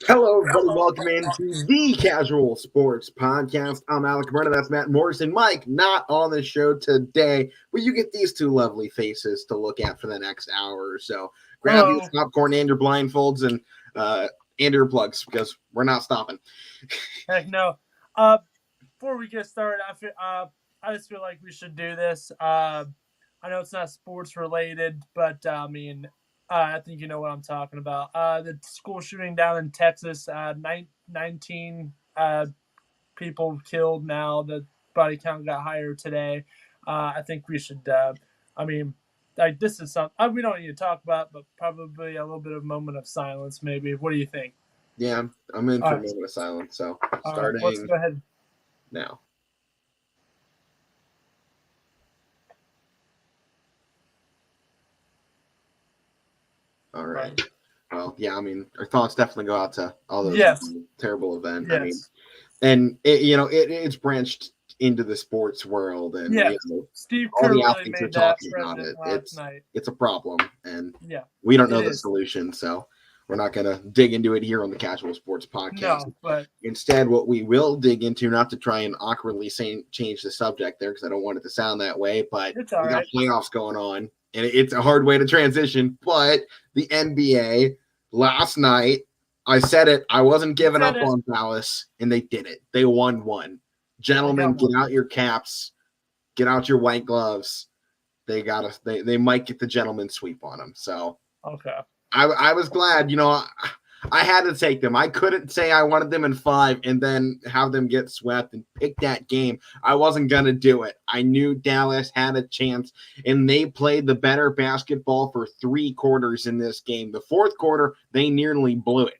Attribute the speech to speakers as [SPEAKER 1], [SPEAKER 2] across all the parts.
[SPEAKER 1] Hello, everybody. Welcome into the Casual Sports Podcast. I'm Alec Cabrera. That's Matt Morrison. Mike, not on the show today, but you get these two lovely faces to look at for the next hour or so. Grab your popcorn and your blindfolds and your plugs because we're not stopping.
[SPEAKER 2] Heck no. Before we get started, I just feel like we should do this. I know it's not sports related, but I think you know what I'm talking about. The school shooting down in Texas, 19 people killed now. The body count got higher today. I think we should, this is something we don't need to talk about, but probably a little bit of moment of silence, maybe. What do you think?
[SPEAKER 1] Yeah, I'm in for a moment of silence. So starting
[SPEAKER 2] let's go ahead
[SPEAKER 1] now. All right. Well, yeah, our thoughts definitely go out to all those terrible events.
[SPEAKER 2] Yes.
[SPEAKER 1] It's branched into the sports world, and
[SPEAKER 2] Steve
[SPEAKER 1] all
[SPEAKER 2] Kerr
[SPEAKER 1] the
[SPEAKER 2] really
[SPEAKER 1] athletes are talking about it. It's a problem, and we don't know the solution, so we're not going to dig into it here on the Casual Sports Podcast.
[SPEAKER 2] No, but
[SPEAKER 1] instead, what we will dig into, not to try and awkwardly change the subject there because I don't want it to sound that way, but we got playoffs going on, and it's a hard way to transition. But the NBA last night, I said it, I wasn't giving up on Dallas, and they did it. They won one. Gentlemen, get out your caps, get out your white gloves. They got us. They might get the gentleman sweep on them. So
[SPEAKER 2] okay.
[SPEAKER 1] I was glad, I had to take them. I couldn't say I wanted them in 5 and then have them get swept and pick that game. I wasn't going to do it. I knew Dallas had a chance, and they played the better basketball for 3 quarters in this game. The fourth quarter, they nearly blew it.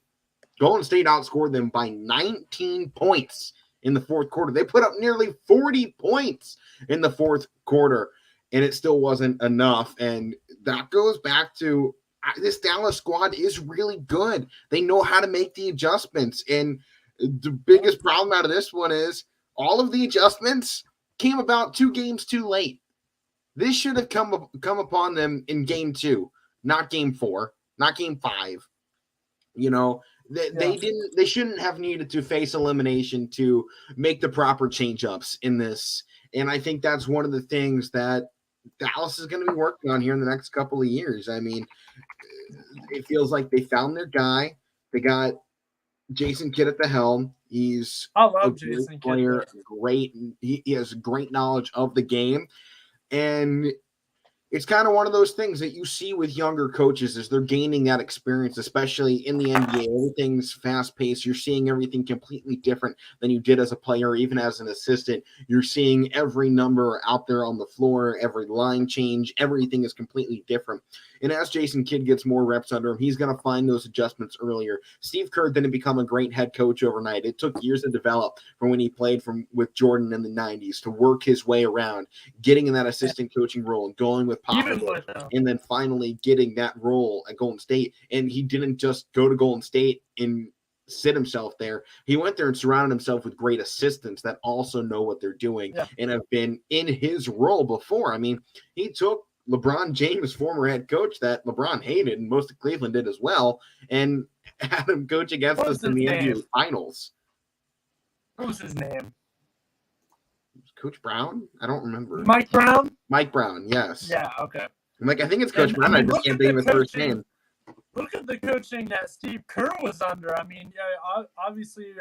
[SPEAKER 1] Golden State outscored them by 19 points in the fourth quarter. They put up nearly 40 points in the fourth quarter, and it still wasn't enough. And that goes back to this Dallas squad is really good. They know how to make the adjustments. And the biggest problem out of this one is all of the adjustments came about 2 games too late. This should have come upon them in game 2, not game 4, not game 5. They shouldn't have needed to face elimination to make the proper change-ups in this. And I think that's one of the things that Dallas is going to be working on here in the next couple of years. It feels like they found their guy. They got Jason Kidd at the helm. He's
[SPEAKER 2] a great
[SPEAKER 1] player. He has great knowledge of the game. And it's kind of one of those things that you see with younger coaches as they're gaining that experience, especially in the NBA. Everything's fast-paced. You're seeing everything completely different than you did as a player, even as an assistant. You're seeing every number out there on the floor, every line change. Everything is completely different. And as Jason Kidd gets more reps under him, he's going to find those adjustments earlier. Steve Kerr didn't become a great head coach overnight. It took years to develop from when he played with Jordan in the 90s to work his way around, getting in that assistant coaching role and going with Popovich, and then finally getting that role at Golden State. And he didn't just go to Golden State and sit himself there. He went there and surrounded himself with great assistants that also know what they're doing and have been in his role before. He took LeBron James, former head coach that LeBron hated, and most of Cleveland did as well, and had him coach against us in the NBA Finals.
[SPEAKER 2] What was his name?
[SPEAKER 1] Coach Brown? I don't remember.
[SPEAKER 2] Mike Brown?
[SPEAKER 1] Mike Brown, yes.
[SPEAKER 2] Yeah, okay.
[SPEAKER 1] I think it's Coach Brown. I just can't think of his first name.
[SPEAKER 2] Look at the coaching that Steve Kerr was under. Obviously,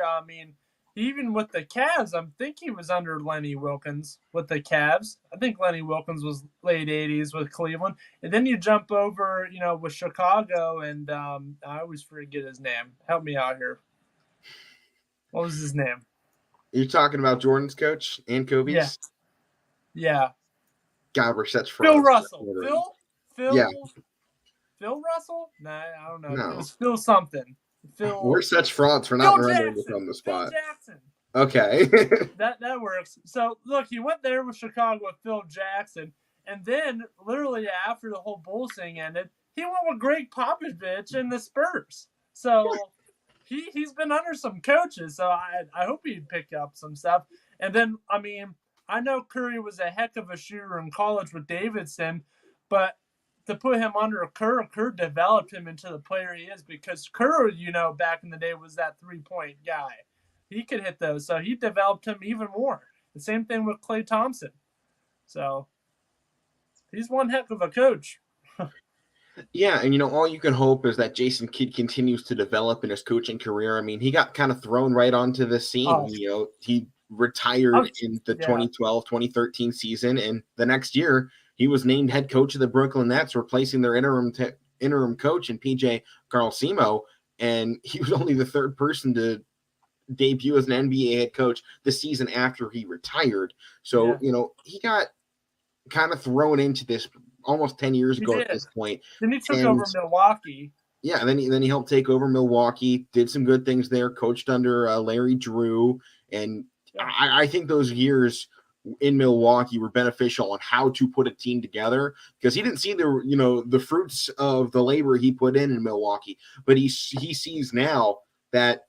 [SPEAKER 2] even with the Cavs, I think he was under Lenny Wilkins with the Cavs. I think Lenny Wilkins was late 80s with Cleveland. And then you jump over, with Chicago, and I always forget his name. Help me out here. What was his name?
[SPEAKER 1] You're talking about Jordan's coach and Kobe's?
[SPEAKER 2] Yeah.
[SPEAKER 1] God, we're such frauds.
[SPEAKER 2] Phil Russell. Phil?
[SPEAKER 1] Yeah.
[SPEAKER 2] Phil Russell? Nah, I don't know.
[SPEAKER 1] No.
[SPEAKER 2] It was Phil something.
[SPEAKER 1] We're such frauds for not remembering this on the spot.
[SPEAKER 2] Phil Jackson.
[SPEAKER 1] Okay.
[SPEAKER 2] that works. So, look, he went there with Chicago with Phil Jackson, and then literally after the whole Bulls thing ended, he went with Greg Popovich and the Spurs. So he's been under some coaches, so I hope he'd pick up some stuff. And then, I know Curry was a heck of a shooter in college with Davidson, but to put him under Kerr. Kerr developed him into the player he is because Kerr, back in the day was that 3-point guy. He could hit those, so he developed him even more. The same thing with Klay Thompson. So he's one heck of a coach.
[SPEAKER 1] Yeah, and all you can hope is that Jason Kidd continues to develop in his coaching career. I mean, he got kind of thrown right onto the scene.
[SPEAKER 2] Oh.
[SPEAKER 1] He retired in the 2012-2013 season, and the next year he was named head coach of the Brooklyn Nets, replacing their interim coach in PJ Carlesimo, and he was only the third person to debut as an NBA head coach the season after he retired. So, he got kind of thrown into this almost 10 years ago at this point.
[SPEAKER 2] Then he took over Milwaukee.
[SPEAKER 1] Yeah, then he helped take over Milwaukee, did some good things there, coached under Larry Drew, and I think those years in Milwaukee were beneficial on how to put a team together because he didn't see the fruits of the labor he put in Milwaukee, but he sees now that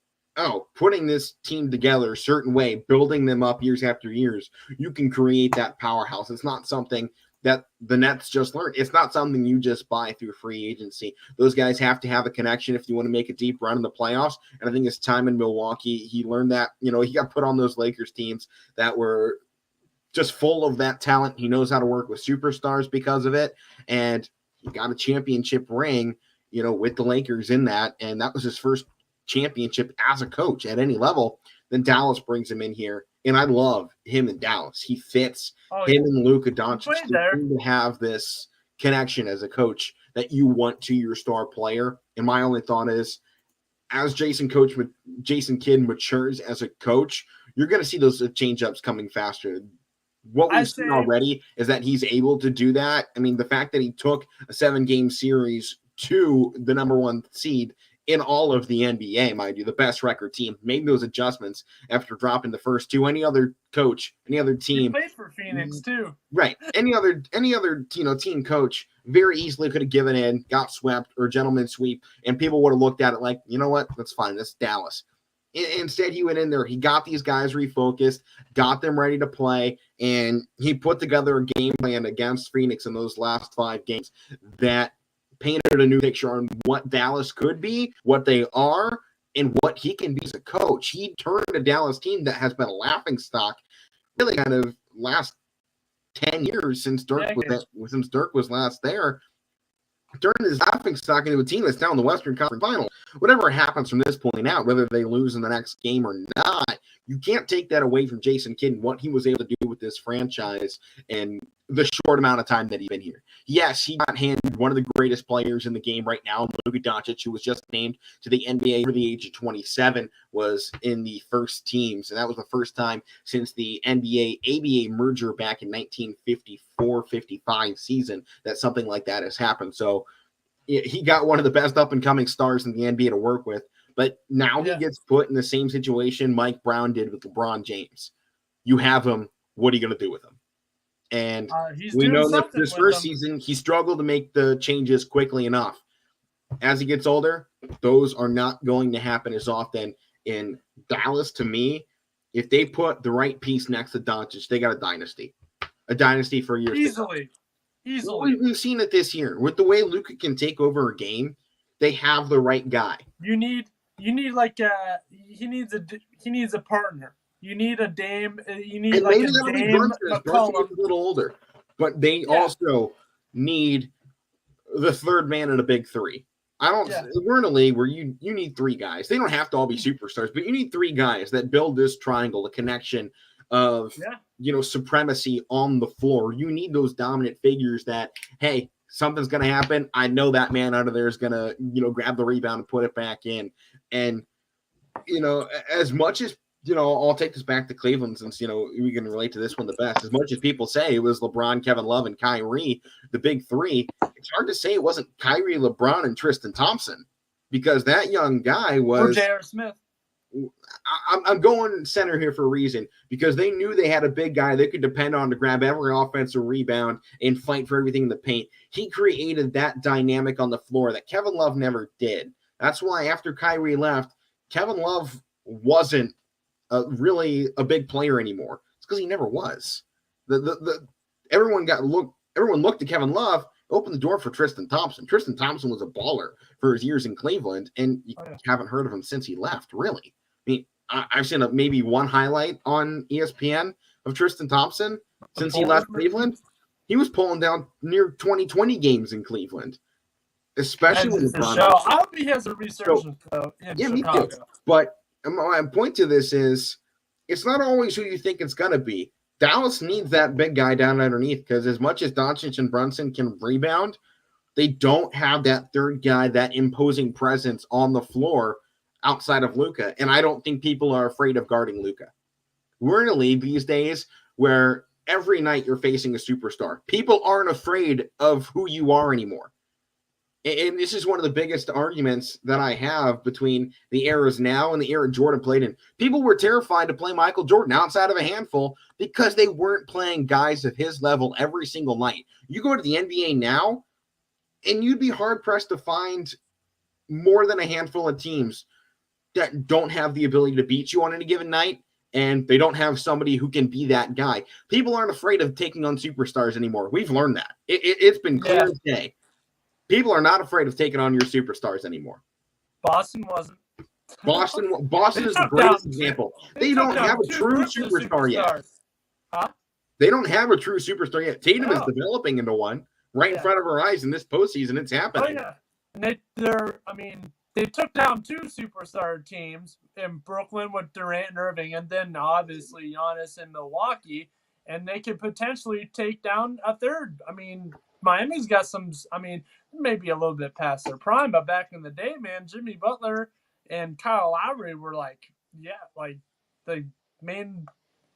[SPEAKER 1] putting this team together a certain way, building them up years after years, you can create that powerhouse. It's not something that the Nets just learned. It's not something you just buy through free agency. Those guys have to have a connection if you want to make a deep run in the playoffs. And I think his time in Milwaukee, he learned that. He got put on those Lakers teams that were just full of that talent. He knows how to work with superstars because of it. And he got a championship ring, with the Lakers in that. And that was his first championship as a coach at any level. Then Dallas brings him in here. And I love him in Dallas. He fits. Him and Luka Doncic seem to have this connection as a coach that you want to your star player. And my only thought is, as Jason Kidd matures as a coach, you're going to see those change-ups coming faster. What we've seen already is that he's able to do that. I mean, the fact that he took a 7-game series to the number 1 seed in all of the NBA, mind you, the best record team, made those adjustments after dropping the first 2. Any other coach, any other team.
[SPEAKER 2] He played for Phoenix too.
[SPEAKER 1] Right. Any other team coach very easily could have given in, got swept, or gentleman sweep, and people would have looked at it like, you know what, that's fine, that's Dallas. Instead, he went in there, he got these guys refocused, got them ready to play, and he put together a game plan against Phoenix in those last 5 games that painted a new picture on what Dallas could be, what they are, and what he can be as a coach. He turned a Dallas team that has been a laughingstock really kind of last 10 years since Dirk was last there. Turned his laughingstock into a team that's now in the Western Conference Final. Whatever happens from this point out, whether they lose in the next game or not, you can't take that away from Jason Kidd and what he was able to do with this franchise and the short amount of time that he's been here. Yes, he got handed one of the greatest players in the game right now, Luka Doncic, who was just named to the NBA for the age of 27, was in the first teams, and that was the first time since the NBA-ABA merger back in 1954-55 season that something like that has happened. So he got one of the best up-and-coming stars in the NBA to work with, but now he gets put in the same situation Mike Brown did with LeBron James. You have him, what are you going to do with him? And we know that this first season, he struggled to make the changes quickly enough. As he gets older, those are not going to happen as often. In Dallas, to me, if they put the right piece next to Doncic, they got a dynasty. A dynasty for years.
[SPEAKER 2] Easily.
[SPEAKER 1] Well, we've seen it this year. With the way Luka can take over a game, they have the right guy.
[SPEAKER 2] He needs a partner. You need a Dame. You need like a Dame McCollum.
[SPEAKER 1] A little older, but they also need the third man in a big 3. We're in a league where you need 3 guys. They don't have to all be superstars, but you need 3 guys that build this triangle, the connection of supremacy on the floor. You need those dominant figures that, hey, something's going to happen. I know that man out of there is going to grab the rebound and put it back in. And as much as I'll take this back to Cleveland since, we can relate to this one the best. As much as people say it was LeBron, Kevin Love, and Kyrie, the big 3, it's hard to say it wasn't Kyrie, LeBron, and Tristan Thompson because that young guy was –
[SPEAKER 2] or J.R. Smith.
[SPEAKER 1] I'm going center here for a reason because they knew they had a big guy they could depend on to grab every offensive rebound and fight for everything in the paint. He created that dynamic on the floor that Kevin Love never did. That's why after Kyrie left, Kevin Love wasn't really a big player anymore. It's because he never was. Everyone looked at Kevin Love opened the door for Tristan Thompson. Tristan Thompson was a baller for his years in Cleveland, and you haven't heard of him since he left, really. I mean, I've seen maybe one highlight on ESPN of Tristan Thompson since he left Cleveland. He was pulling down near 2020 games in Cleveland, especially with
[SPEAKER 2] LeBron. I hope he has a resurgence, though, in Chicago.
[SPEAKER 1] Me too. But my point to this is it's not always who you think it's going to be. Dallas needs that big guy down underneath because as much as Doncic and Brunson can rebound, they don't have that third guy, that imposing presence on the floor outside of Luka. And I don't think people are afraid of guarding Luka. We're in a league these days where every night you're facing a superstar. People aren't afraid of who you are anymore. And this is one of the biggest arguments that I have between the eras now and the era Jordan played in. People were terrified to play Michael Jordan outside of a handful because they weren't playing guys of his level every single night. You go to the NBA now, and you'd be hard-pressed to find more than a handful of teams that don't have the ability to beat you on any given night, and they don't have somebody who can be that guy. People aren't afraid of taking on superstars anymore. We've learned that. It's been clear as day. People are not afraid of taking on your superstars anymore.
[SPEAKER 2] Boston wasn't.
[SPEAKER 1] Boston is the greatest example. They don't have a true superstar yet.
[SPEAKER 2] Huh?
[SPEAKER 1] They don't have a true superstar yet. Tatum is developing into one right in front of our eyes in this postseason. It's happening.
[SPEAKER 2] Oh, yeah. And they took down two superstar teams in Brooklyn with Durant and Irving, and then obviously Giannis in Milwaukee, and they could potentially take down a third. I mean, Miami's got some, maybe a little bit past their prime, but back in the day, man, Jimmy Butler and Kyle Lowry were the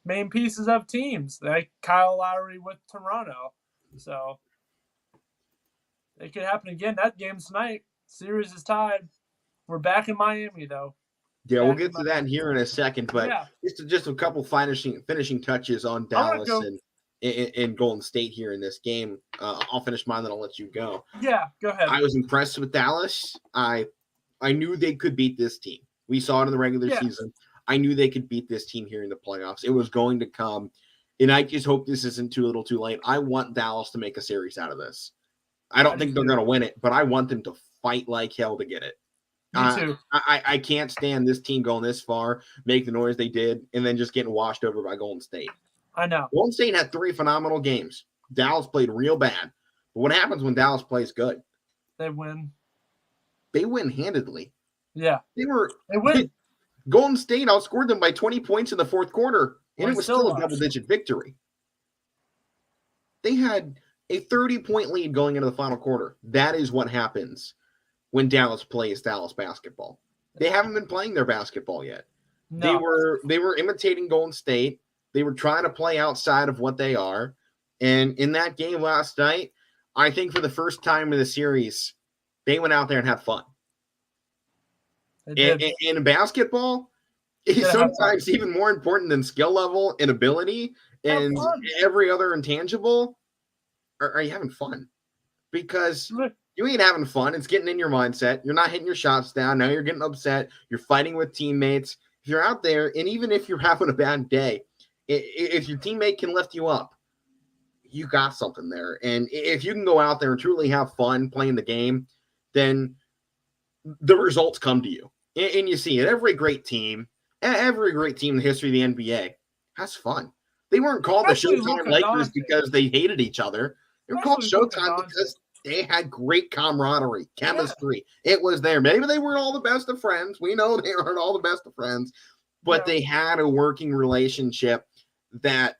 [SPEAKER 2] main pieces of teams. Like Kyle Lowry with Toronto. So it could happen again. That game's tonight. Series is tied. We're back in Miami, though.
[SPEAKER 1] Yeah, we'll get to that here in a second, but just a couple finishing touches on Dallas and in Golden State here in this game. I'll finish mine, then I'll let you go.
[SPEAKER 2] Yeah, go ahead.
[SPEAKER 1] I was impressed with Dallas. I knew they could beat this team. We saw it in the regular season. I knew they could beat this team here in the playoffs. It was going to come, and I just hope this isn't too little too late. I want Dallas to make a series out of this. I don't think they're going to win it, but I want them to fight like hell to get it.
[SPEAKER 2] Me too.
[SPEAKER 1] I can't stand this team going this far, make the noise they did, and then just getting washed over by Golden State.
[SPEAKER 2] I know.
[SPEAKER 1] Golden State had 3 phenomenal games. Dallas played real bad. But what happens when Dallas plays good?
[SPEAKER 2] They win.
[SPEAKER 1] They win handedly.
[SPEAKER 2] Yeah.
[SPEAKER 1] They
[SPEAKER 2] win.
[SPEAKER 1] Golden State outscored them by 20 points in the fourth quarter, and it was still a double-digit victory. They had a 30-point lead going into the final quarter. That is what happens when Dallas plays Dallas basketball. They haven't been playing their basketball yet. No. They were imitating Golden State. They were trying to play outside of what they are. And in that game last night, I think for the first time in the series, they went out there and had fun. And in basketball, it's sometimes even more important than skill level and ability and every other intangible. Are you having fun? Because you ain't having fun. It's getting in your mindset. You're not hitting your shots down. Now you're getting upset. You're fighting with teammates. If you're out there, and even if you're having a bad day, if your teammate can lift you up, you got something there. And if you can go out there and truly have fun playing the game, then the results come to you. And you see it. Every great team in the history of the NBA has fun. They weren't called the Showtime Lakers because they hated each other. They were called Showtime because they had great camaraderie, chemistry. Yeah. It was there. Maybe they weren't all the best of friends. We know they aren't all the best of friends. But they had a working relationship that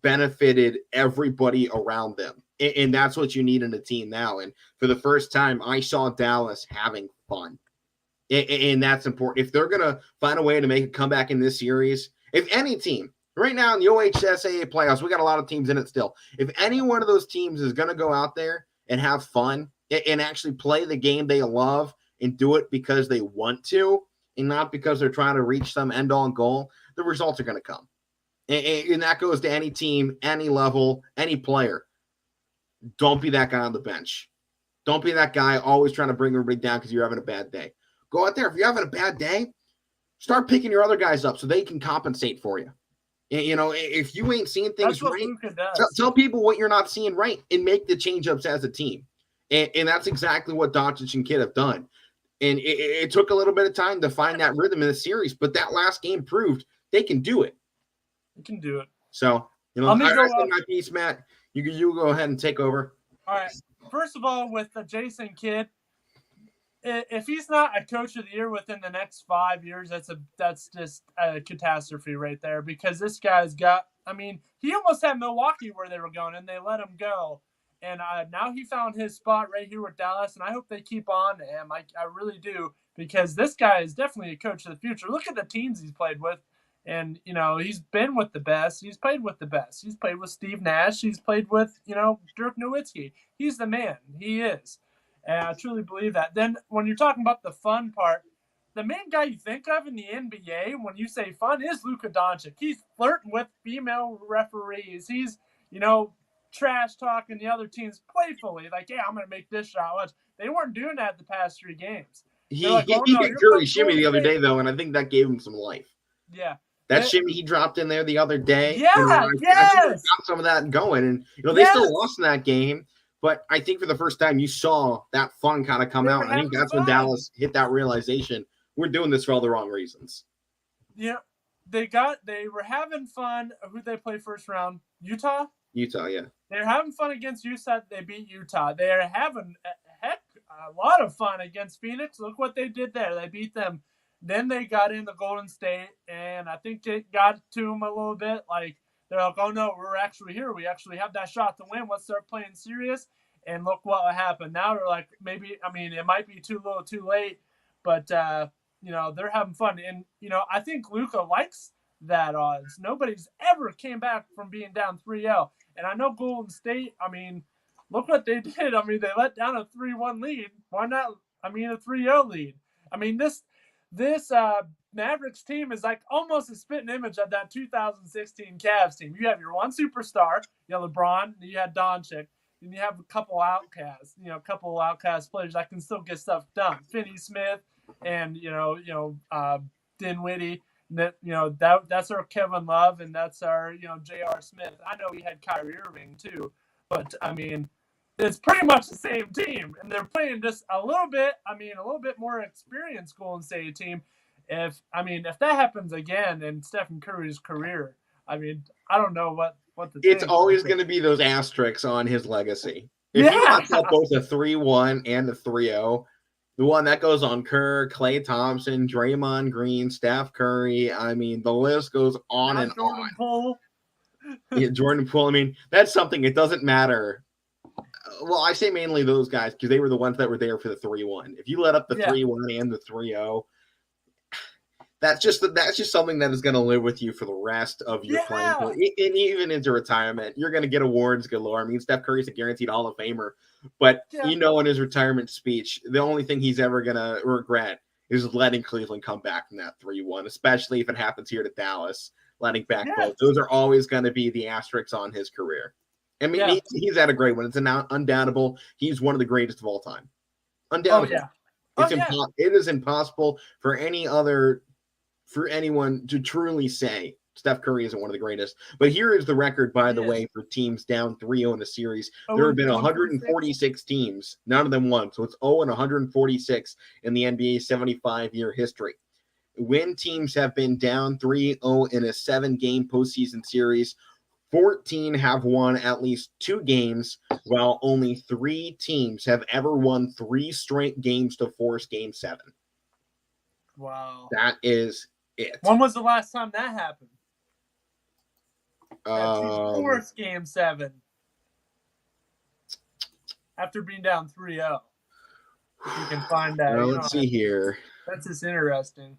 [SPEAKER 1] benefited everybody around them. And that's what you need in a team now. And for the first time, I saw Dallas having fun. And that's important. If they're going to find a way to make a comeback in this series, if any team, right now in the OHSAA playoffs, we got a lot of teams in it still. If any one of those teams is going to go out there and have fun and actually play the game they love and do it because they want to and not because they're trying to reach some end-all goal, the results are going to come. And that goes to any team, any level, any player. Don't be that guy on the bench. Don't be that guy always trying to bring everybody down because you're having a bad day. Go out there. If you're having a bad day, start picking your other guys up so they can compensate for you. If you ain't seeing things
[SPEAKER 2] That's what
[SPEAKER 1] right,
[SPEAKER 2] Luka does.
[SPEAKER 1] tell people what you're not seeing right and make the change-ups as a team. And that's exactly what Doncic and Kidd have done. And it took a little bit of time to find that rhythm in the series, but that last game proved they can do it.
[SPEAKER 2] You can do it.
[SPEAKER 1] So,
[SPEAKER 2] Let me go
[SPEAKER 1] my piece, Matt. You go ahead and take over.
[SPEAKER 2] All right. First of all, with the Jason Kidd, if he's not a coach of the year within the next 5 years, that's just a catastrophe right there. Because this guy's got, he almost had Milwaukee where they were going, and they let him go. And now he found his spot right here with Dallas, and I hope they keep on to him. I really do, because this guy is definitely a coach of the future. Look at the teams he's played with. And, he's been with the best. He's played with the best. He's played with Steve Nash. He's played with, Dirk Nowitzki. He's the man. He is. And I truly believe that. Then when you're talking about the fun part, the main guy you think of in the NBA when you say fun is Luka Doncic. He's flirting with female referees. He's, trash talking the other teams playfully. Like, yeah, I'm going to make this shot. Watch. They weren't doing that the past 3 games.
[SPEAKER 1] He hit Curry shimmy the other day, though, and I think that gave him some life.
[SPEAKER 2] Yeah.
[SPEAKER 1] That shimmy he dropped in there the other day.
[SPEAKER 2] Yeah,
[SPEAKER 1] I
[SPEAKER 2] yes.
[SPEAKER 1] think he got some of that going. And, they still lost in that game. But I think for the first time you saw that fun kind of come out. I think that's when Dallas hit that realization. We're doing this for all the wrong reasons.
[SPEAKER 2] Yeah. They were having fun. Who'd they play first round? Utah, yeah. They're having fun against Utah. They beat Utah. They're having a lot of fun against Phoenix. Look what they did there. They beat them. Then they got into Golden State, and I think it got to them a little bit. Like, they're like, oh, no, we're actually here. We actually have that shot to win. Let's start playing serious. And look what happened. Now they're like, maybe, it might be too little too late, but, they're having fun. And, I think Luka likes that odds. Nobody's ever came back from being down 3-0. And I know Golden State, look what they did. They let down a 3-1 lead. Why not, a 3-0 lead? This Mavericks team is like almost a spitting image of that 2016 Cavs team. You have your one superstar, you have LeBron, you have Doncic, and you have a couple outcasts, outcast players that can still get stuff done. Finney Smith and Dinwiddie. That's our Kevin Love, and that's our J.R. Smith. I know we had Kyrie Irving too, but it's pretty much the same team, and they're playing just a little bit more experienced Golden State team. If that happens again in Stephen Curry's career, I don't know what the
[SPEAKER 1] it's always going to be those asterisks on his legacy. If you left out both a 3-1 and a 3-0, the one that goes on Kerr, Klay Thompson, Draymond Green, Steph Curry, the list goes on and
[SPEAKER 2] Jordan
[SPEAKER 1] on.
[SPEAKER 2] Poole.
[SPEAKER 1] Yeah, Jordan Poole. That's something. It doesn't matter. Well, I say mainly those guys because they were the ones that were there for the 3-1. If you let up the 3-1 and the 3-0, that's just something that is going to live with you for the rest of your playing, and even into retirement. You're going to get awards galore. Steph Curry's a guaranteed Hall of Famer, but in his retirement speech, the only thing he's ever going to regret is letting Cleveland come back from that 3-1, especially if it happens here to Dallas, letting back both. Those are always going to be the asterisks on his career. He's had a great one. It's undoubtable. He's one of the greatest of all time. Undoubtable. It is impossible for anyone to truly say Steph Curry isn't one of the greatest. But here is the record, by the way, for teams down 3-0 in the series. There have been 146 teams. None of them won. So it's 0-146 in the NBA's 75-year history. When teams have been down 3-0 in a 7-game postseason series, 14 have won at least 2 games, while only 3 teams have ever won 3 straight games to force Game 7.
[SPEAKER 2] Wow.
[SPEAKER 1] That is it.
[SPEAKER 2] When was the last time that happened? Forced Game 7 after being down 3-0. If you can find that.
[SPEAKER 1] Well, let's see here.
[SPEAKER 2] That's just interesting.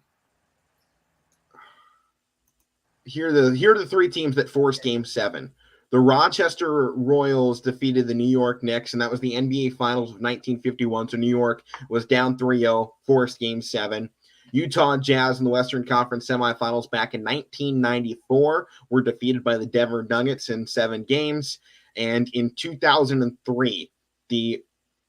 [SPEAKER 1] Here are the 3 teams that forced Game 7. The Rochester Royals defeated the New York Knicks, and that was the NBA Finals of 1951. So New York was down 3-0, forced Game 7. Utah Jazz in the Western Conference semifinals back in 1994 were defeated by the Denver Nuggets in 7 games. And in 2003, the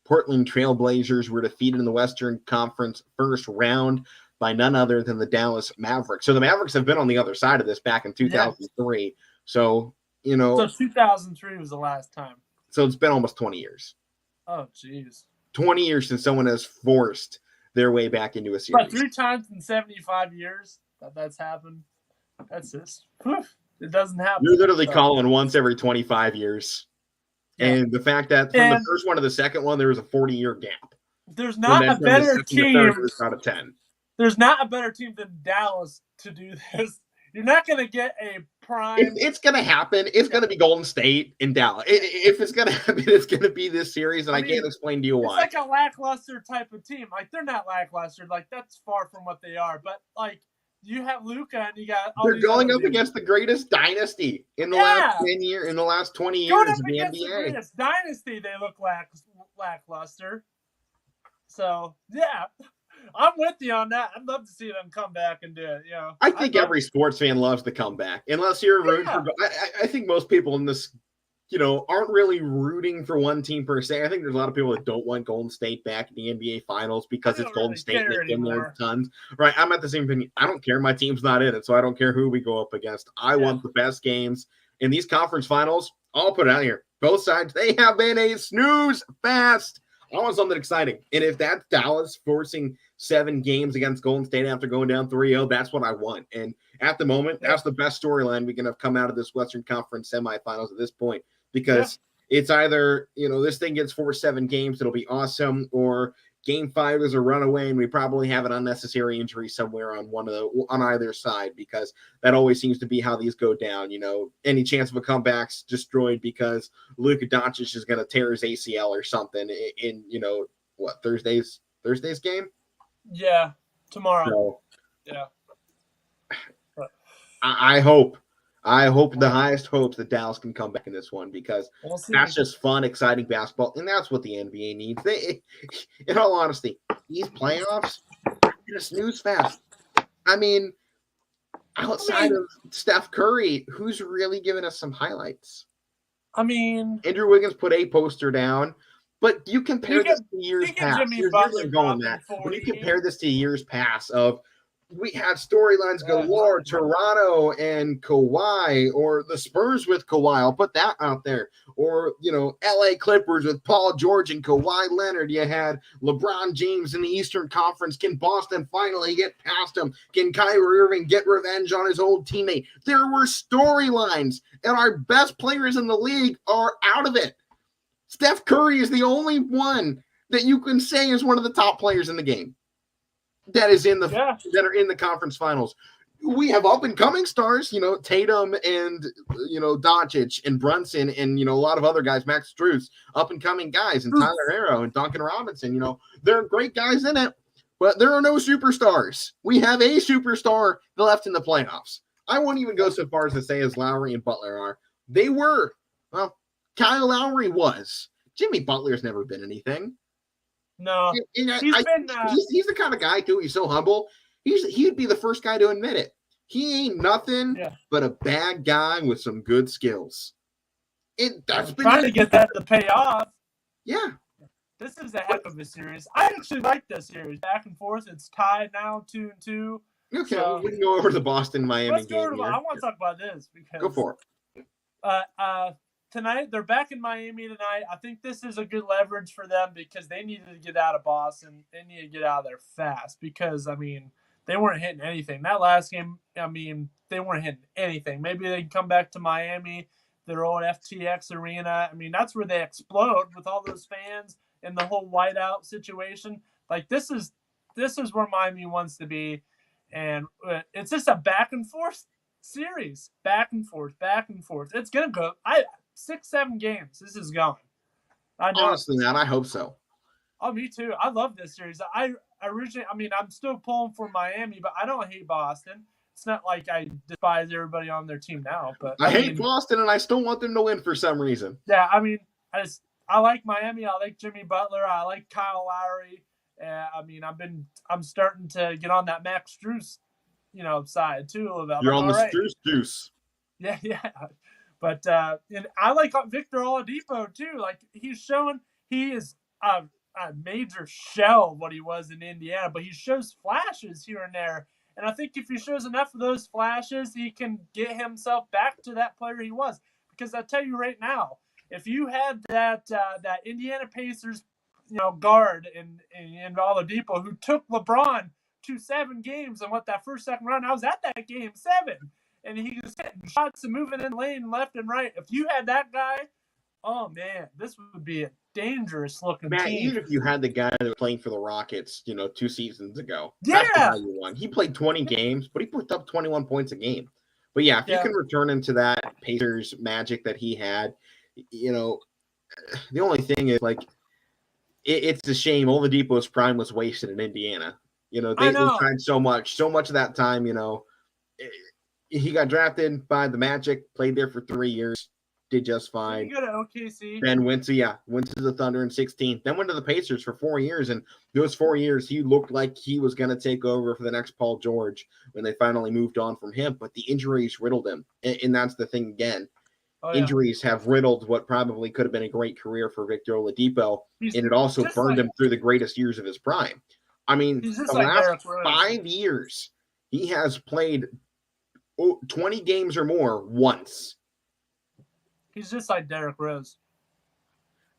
[SPEAKER 1] Portland Trail Blazers were defeated in the Western Conference first round by none other than the Dallas Mavericks. So the Mavericks have been on the other side of this back in 2003. Yeah. So,
[SPEAKER 2] So 2003 was the last time.
[SPEAKER 1] So it's been almost 20 years.
[SPEAKER 2] Oh, jeez.
[SPEAKER 1] 20 years since someone has forced their way back into a series.
[SPEAKER 2] But 3 times in 75 years that's happened. That's just, it doesn't happen.
[SPEAKER 1] You're literally calling once every 25 years. Yeah. And the fact that from the first one to the second one, there was a 40-year gap.
[SPEAKER 2] There's not a better team.
[SPEAKER 1] Out of 10.
[SPEAKER 2] There's not a better team than Dallas to do this. You're not going to get a prime.
[SPEAKER 1] If it's going to happen, it's going to be Golden State in Dallas. If it's going to happen, it's going to be this series, and I can't explain to you why.
[SPEAKER 2] It's like a lackluster type of team. Like, they're not lackluster. Like, that's far from what they are. But, like, you have Luka and you got all
[SPEAKER 1] they're going up against the greatest dynasty in the last 10 years, in the last 20 years of the NBA. The greatest
[SPEAKER 2] dynasty, they look lackluster. So, yeah. I'm with you on that. I'd love to see them come back and do it. You know,
[SPEAKER 1] I think every sports fan loves to come back, unless you're rooting for. I think most people in this, aren't really rooting for one team per se. I think there's a lot of people that don't want Golden State back in the NBA Finals because it's Golden State and they've been there tons. Right? I'm at the same opinion. I don't care. My team's not in it, so I don't care who we go up against. I want the best games in these conference finals. I'll put it out here. Both sides, they have been a snooze fest. I want something exciting. And if that's Dallas forcing 7 games against Golden State after going down 3-0, that's what I want. And at the moment, that's the best storyline we can have come out of this Western Conference semifinals at this point, because it's either, this thing gets forced 7 games, it'll be awesome, or Game 5 is a runaway and we probably have an unnecessary injury somewhere on either side, because that always seems to be how these go down. Any chance of a comeback's destroyed because Luka Doncic is going to tear his ACL or something in Thursday's game?
[SPEAKER 2] Yeah, tomorrow.
[SPEAKER 1] So,
[SPEAKER 2] yeah.
[SPEAKER 1] I hope the highest hopes that Dallas can come back in this one, because that's just fun, exciting basketball, and that's what the NBA needs. In all honesty, these playoffs are a snooze fest. I mean, outside of Steph Curry, who's really giving us some highlights?
[SPEAKER 2] I mean,
[SPEAKER 1] Andrew Wiggins put a poster down, but you compare this to years past. Here's where I'm going, Matt. When you compare this to years past of, we had storylines galore, Toronto and Kawhi, or the Spurs with Kawhi. I'll put that out there. Or, LA Clippers with Paul George and Kawhi Leonard. You had LeBron James in the Eastern Conference. Can Boston finally get past him? Can Kyrie Irving get revenge on his old teammate? There were storylines, and our best players in the league are out of it. Steph Curry is the only one that you can say is one of the top players in the game that is that are in the conference finals. We have up and coming stars, Tatum and Doncic and Brunson and a lot of other guys, Max Strus, up and coming guys, and Tyler Herro and Duncan Robinson. There are great guys in it, but there are no superstars. We have a superstar left in the playoffs. I won't even go so far as to say as Lowry and Butler are. They were. Well, Kyle Lowry was. Jimmy Butler's never been anything.
[SPEAKER 2] No,
[SPEAKER 1] he's the kind of guy too. He's so humble. He'd be the first guy to admit it. He ain't nothing but a bad guy with some good skills. That's been
[SPEAKER 2] trying to get that to pay off.
[SPEAKER 1] Yeah,
[SPEAKER 2] this is a heck of a series. I actually like this series, back and forth. It's tied now 2-2.
[SPEAKER 1] Okay, so, we can go over to the Boston-Miami game.
[SPEAKER 2] I want to talk about this because
[SPEAKER 1] go for
[SPEAKER 2] it. Tonight, they're back in Miami tonight. I think this is a good leverage for them because they needed to get out of Boston. They need to get out of there fast because, they weren't hitting anything. That last game, they weren't hitting anything. Maybe they can come back to Miami, their old FTX arena. That's where they explode with all those fans and the whole whiteout situation. Like, this is where Miami wants to be, and it's just a back and forth series. Back and forth. It's going to go 6-7 games. This is going. I know.
[SPEAKER 1] Honestly, man, I hope so.
[SPEAKER 2] Oh, me too. I love this series. I originally, I'm still pulling for Miami, but I don't hate Boston. It's not like I despise everybody on their team now, but
[SPEAKER 1] I hate Boston, and I still want them to win for some reason.
[SPEAKER 2] Yeah, I like Miami. I like Jimmy Butler. I like Kyle Lowry. I'm starting to get on that Max Strus, side too a little bit.
[SPEAKER 1] You're on the Strus juice.
[SPEAKER 2] Yeah. But and I like Victor Oladipo too. Like, he's showing he is a a major shell of what he was in Indiana, but he shows flashes here and there. And I think if he shows enough of those flashes, he can get himself back to that player he was. Because I tell you right now, if you had that Indiana Pacers, guard in Oladipo who took LeBron to 7 games and what that second round, I was at that game 7, and he was hitting shots and moving in lane left and right. If you had that guy, oh man, this would be a dangerous looking
[SPEAKER 1] Matt,
[SPEAKER 2] team.
[SPEAKER 1] even if you had the guy that was playing for the Rockets, 2 seasons ago,
[SPEAKER 2] yeah,
[SPEAKER 1] that's the guy you won. He played 20 games, but he put up 21 points a game. But yeah, if you can return into that Pacers magic that he had, the only thing is like it's a shame Oladipo's prime was wasted in Indiana. They tried so much of that time. He got drafted by the Magic, played there for 3 years, did just fine.
[SPEAKER 2] He got an OKC.
[SPEAKER 1] Then went to the Thunder in 16. Then went to the Pacers for 4 years, and those 4 years he looked like he was going to take over for the next Paul George when they finally moved on from him. But the injuries riddled him, and that's the thing again. Injuries have riddled what probably could have been a great career for Victor Oladipo, and it also burned him through the greatest years of his prime. I mean, the last 5 years, he has played 20 games or more once.
[SPEAKER 2] He's just like Derrick Rose.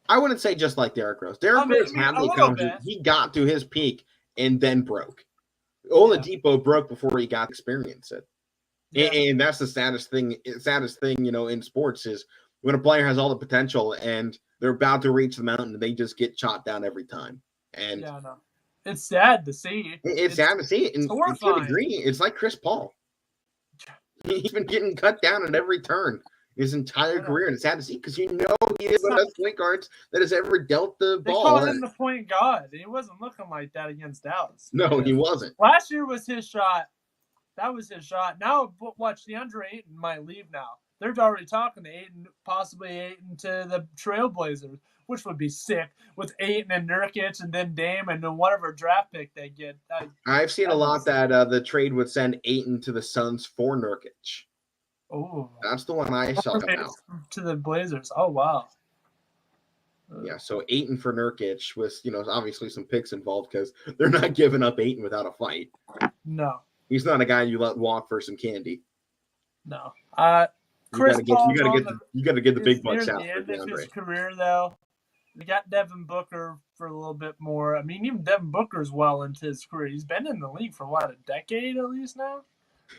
[SPEAKER 1] I wouldn't say just like Derrick Rose. Derrick Rose had the accomplishment. He got to his peak and then broke. Oladipo broke before he got to experience it. Yeah. And that's the saddest thing, in sports is when a player has all the potential and they're about to reach the mountain, they just get shot down every time. And
[SPEAKER 2] yeah, no. It's sad to see.
[SPEAKER 1] It's sad to see it. And to a degree, it's like Chris Paul. He's been getting cut down at every turn his entire career, and it's sad to see because he is one of the best point guards that has ever dealt the ball.
[SPEAKER 2] They call him the point guard. He wasn't looking like that against Dallas.
[SPEAKER 1] No, he wasn't.
[SPEAKER 2] Last year was his shot. That was his shot. Now, watch, DeAndre Ayton might leave now. They're already talking to Ayton, possibly Ayton to the Trailblazers, which would be sick with Ayton and Nurkic and then Dame and then whatever draft pick they get.
[SPEAKER 1] I've seen a lot that the trade would send Ayton to the Suns for Nurkic.
[SPEAKER 2] Oh,
[SPEAKER 1] that's the one I saw now.
[SPEAKER 2] To the Blazers. Oh, wow.
[SPEAKER 1] Yeah, so Ayton for Nurkic with, obviously some picks involved because they're not giving up Ayton without a fight.
[SPEAKER 2] No.
[SPEAKER 1] He's not a guy you let walk for some candy.
[SPEAKER 2] No.
[SPEAKER 1] Chris Paul, you got to get the big bucks out.
[SPEAKER 2] Near the end of his career, though. We got Devon Booker for a little bit more. I mean, even Devon Booker's well into his career. He's been in the league for, a decade at least now?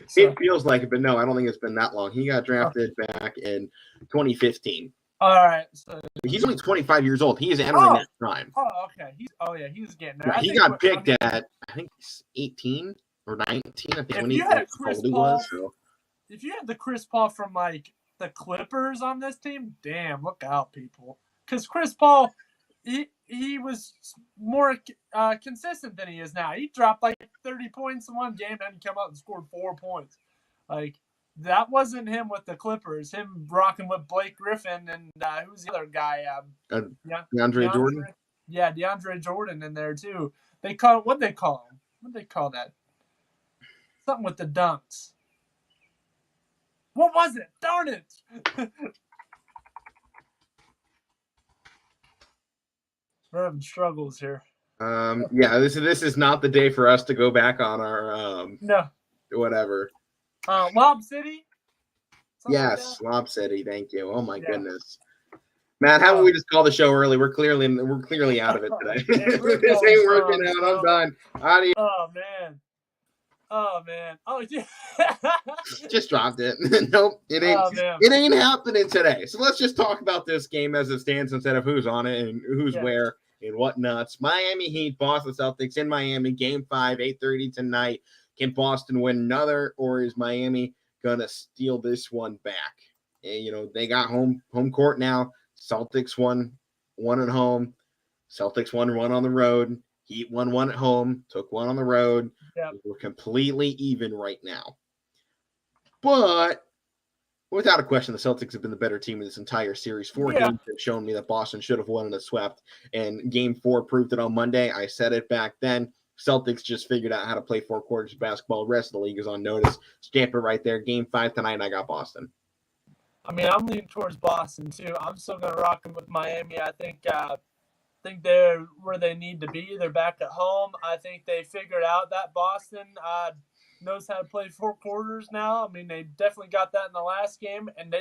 [SPEAKER 1] So, it feels like it, but no, I don't think it's been that long. He got drafted back in 2015.
[SPEAKER 2] All right. So
[SPEAKER 1] he's only 25 years old. He is entering that prime.
[SPEAKER 2] Oh, okay. He's getting there.
[SPEAKER 1] He got picked at, I think, 18 or 19. I think when he was. So.
[SPEAKER 2] If you had the Chris Paul from, the Clippers on this team, damn, look out, people. Because Chris Paul, he was more consistent than he is now. He dropped 30 points in one game, and he came out and scored 4 points. That wasn't him with the Clippers. Him rocking with Blake Griffin and who's the other guy?
[SPEAKER 1] DeAndre Jordan.
[SPEAKER 2] Yeah, DeAndre Jordan in there too. What'd they call him? What'd they call that? Something with the dunks. What was it? Darn it! We're having struggles here.
[SPEAKER 1] Yeah, this is not the day for us to go back on our
[SPEAKER 2] no
[SPEAKER 1] whatever.
[SPEAKER 2] Lob City.
[SPEAKER 1] Yes, Lob City. Thank you. Oh my goodness, Matt. How about we just call the show early? We're clearly out of it today. This ain't working out. I'm done. Adios.
[SPEAKER 2] Oh man. Oh yeah.
[SPEAKER 1] Just dropped it. Nope, it ain't. It ain't happening today. So let's just talk about this game as it stands instead of who's on it and who's where and what nuts. Miami Heat, Boston Celtics in Miami. Game 5, 8:30 tonight. Can Boston win another, or is Miami gonna steal this one back? And they got home court now. Celtics won one at home. Celtics won one on the road. Heat won one at home, took one on the road.
[SPEAKER 2] Yep.
[SPEAKER 1] We're completely even right now. But without a question, the Celtics have been the better team in this entire series. 4 games have shown me that Boston should have won and have swept. And game 4 proved it on Monday. I said it back then. Celtics just figured out how to play 4 quarters of basketball. The rest of the league is on notice. Stamp it right there. Game 5 tonight, I got Boston.
[SPEAKER 2] I mean, I'm leaning towards Boston, too. I'm still going to rock them with Miami. I think think they're where they need to be. They're back at home. I think they figured out that Boston knows how to play 4 quarters now. I mean, they definitely got that in the last game, and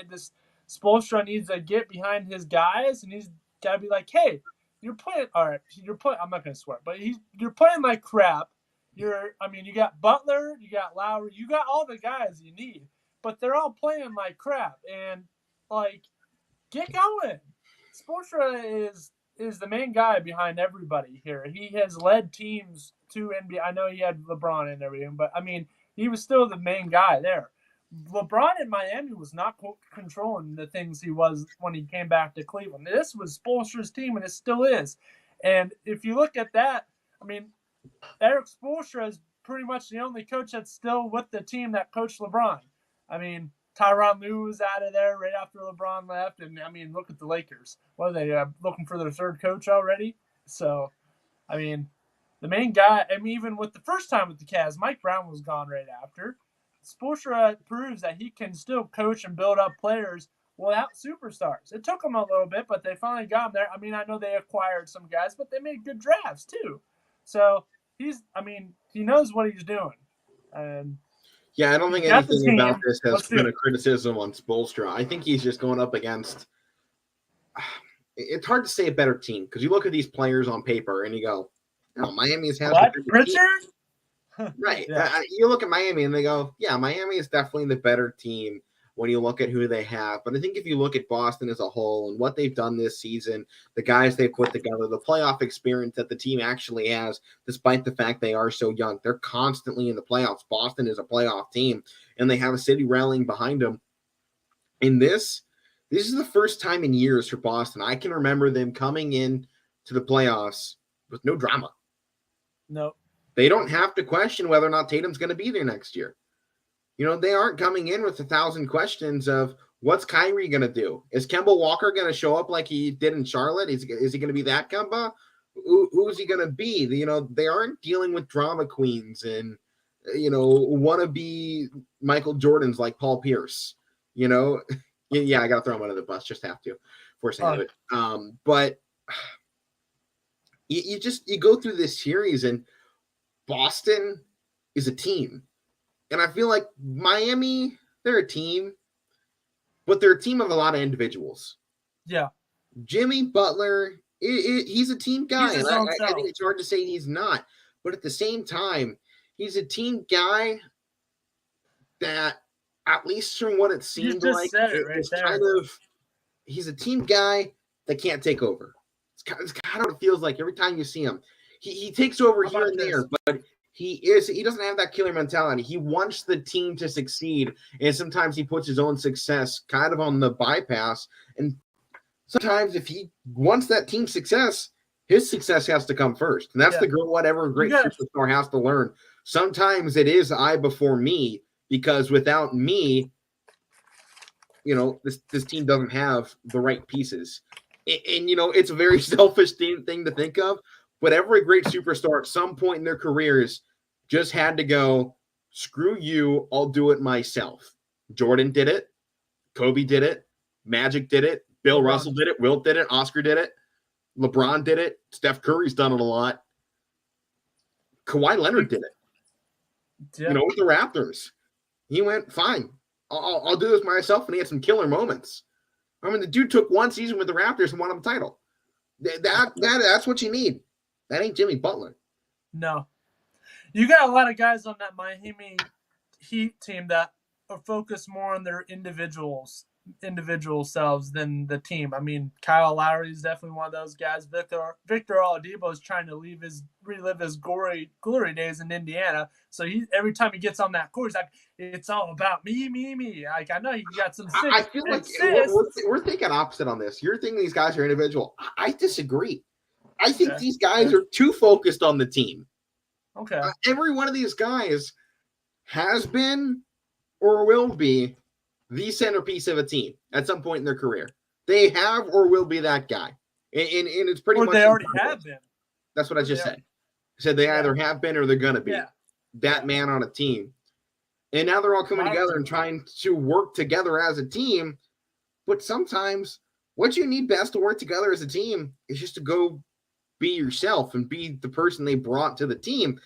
[SPEAKER 2] Spoelstra needs to get behind his guys, and he's got to be like, hey, you're playing all right. You're playing. I'm not gonna swear, but you're playing like crap. You got Butler, you got Lowry, you got all the guys you need, but they're all playing like crap, and like, get going. Spoelstra is the main guy behind everybody here. He has led teams to NBA. I know he had LeBron and everything, but I mean, he was still the main guy there. LeBron in Miami was not controlling the things he was when he came back to Cleveland. This was Spoelstra's team, and it still is. And if you look at that, I mean, Eric Spoelstra is pretty much the only coach that's still with the team that coached LeBron. I mean, Tyronn Lue was out of there right after LeBron left, and I mean, look at the Lakers. What are they looking for their third coach already? So, I mean, the main guy. I mean, even with the first time with the Cavs, Mike Brown was gone right after. Spoelstra proves that he can still coach and build up players without superstars. It took them a little bit, but they finally got them there. I mean, I know they acquired some guys, but they made good drafts too. So he knows what he's doing. And
[SPEAKER 1] yeah, I don't think anything about this has been a criticism on Spoelstra. I think he's just going up against – it's hard to say a better team because you look at these players on paper and you go, oh, Miami's has
[SPEAKER 2] what? Pritchard?
[SPEAKER 1] Right. Yeah. You look at Miami and they go, yeah, Miami is definitely the better team when you look at who they have. But I think if you look at Boston as a whole and what they've done this season, the guys they've put together, the playoff experience that the team actually has, despite the fact they are so young, they're constantly in the playoffs. Boston is a playoff team, and they have a city rallying behind them. In this is the first time in years for Boston. I can remember them coming in to the playoffs with no drama.
[SPEAKER 2] No.
[SPEAKER 1] They don't have to question whether or not Tatum's going to be there next year. You know, they aren't coming in with 1,000 questions of what's Kyrie going to do? Is Kemba Walker going to show up like he did in Charlotte? Is he going to be that Kemba? Who is he going to be? You know, they aren't dealing with drama queens and, you know, wannabe Michael Jordans like Paul Pierce. You know, yeah, I got to throw him under the bus. Just have to for saying it. But you go through this series and Boston is a team. And I feel like Miami, they're a team, but they're a team of a lot of individuals.
[SPEAKER 2] Yeah.
[SPEAKER 1] Jimmy Butler, he's a team guy. And I think it's hard to say he's not. But at the same time, he's a team guy that, at least from what it seemed like, he's a team guy that can't take over. It's kind of what it feels like every time you see him. He takes over here and there, but he doesn't have that killer mentality. He wants the team to succeed, and sometimes he puts his own success kind of on the bypass. And sometimes if he wants that team success, his success has to come first. And that's whatever great superstar has to learn. Sometimes it is I before me, because without me, you know, this team doesn't have the right pieces. And you know, it's a very selfish thing to think of. But every great superstar at some point in their careers just had to go, screw you, I'll do it myself. Jordan did it. Kobe did it. Magic did it. Bill Russell did it. Wilt did it. Oscar did it. LeBron did it. Steph Curry's done it a lot. Kawhi Leonard did it. Yeah. You know, with the Raptors. He went, fine, I'll do this myself, and he had some killer moments. I mean, the dude took one season with the Raptors and won a title. That's what you need. That ain't Jimmy Butler.
[SPEAKER 2] No. You got a lot of guys on that Miami Heat team that are focused more on their individual selves than the team. I mean, Kyle Lowry is definitely one of those guys. Victor Oladipo is trying to relive his glory days in Indiana. So every time he gets on that court, he's like, it's all about me. Like, I know he got some sick.
[SPEAKER 1] I feel like we're thinking opposite on this. You're thinking these guys are individual. I disagree. I think these guys are too focused on the team.
[SPEAKER 2] Okay.
[SPEAKER 1] Every one of these guys has been or will be the centerpiece of a team at some point in their career. They have or will be that guy. And it's pretty much.
[SPEAKER 2] Or they already have been.
[SPEAKER 1] That's what I just said. I said they either have been or they're going to be that man on a team. And now they're all coming together and trying to work together as a team. But sometimes what you need best to work together as a team is just to go be yourself and be the person they brought to the team.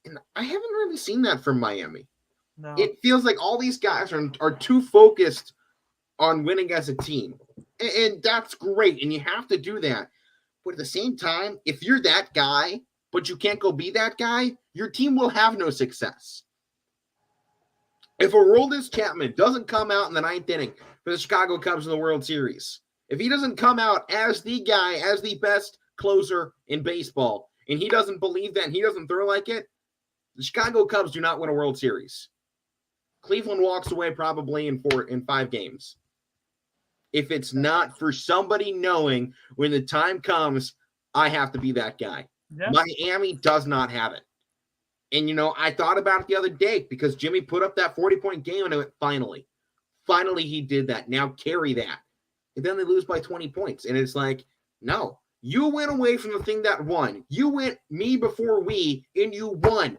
[SPEAKER 1] And I haven't really seen that from Miami.
[SPEAKER 2] No.
[SPEAKER 1] It feels like all these guys are too focused on winning as a team. And that's great. And you have to do that. But at the same time, if you're that guy, but you can't go be that guy, your team will have no success. If Aroldis Chapman doesn't come out in the 9th inning for the Chicago Cubs in the World Series, if he doesn't come out as the guy, as the best closer in baseball, and he doesn't believe that and he doesn't throw like it, the Chicago Cubs do not win a World Series. Cleveland walks away probably in 5 games. If it's not for somebody knowing when the time comes, I have to be that guy. Yeah. Miami does not have it. And, I thought about it the other day because Jimmy put up that 40-point game and I went, finally. Finally, he did that. Now carry that. And then they lose by 20 points. And it's like, no, you went away from the thing that won. You went me before we, and you won.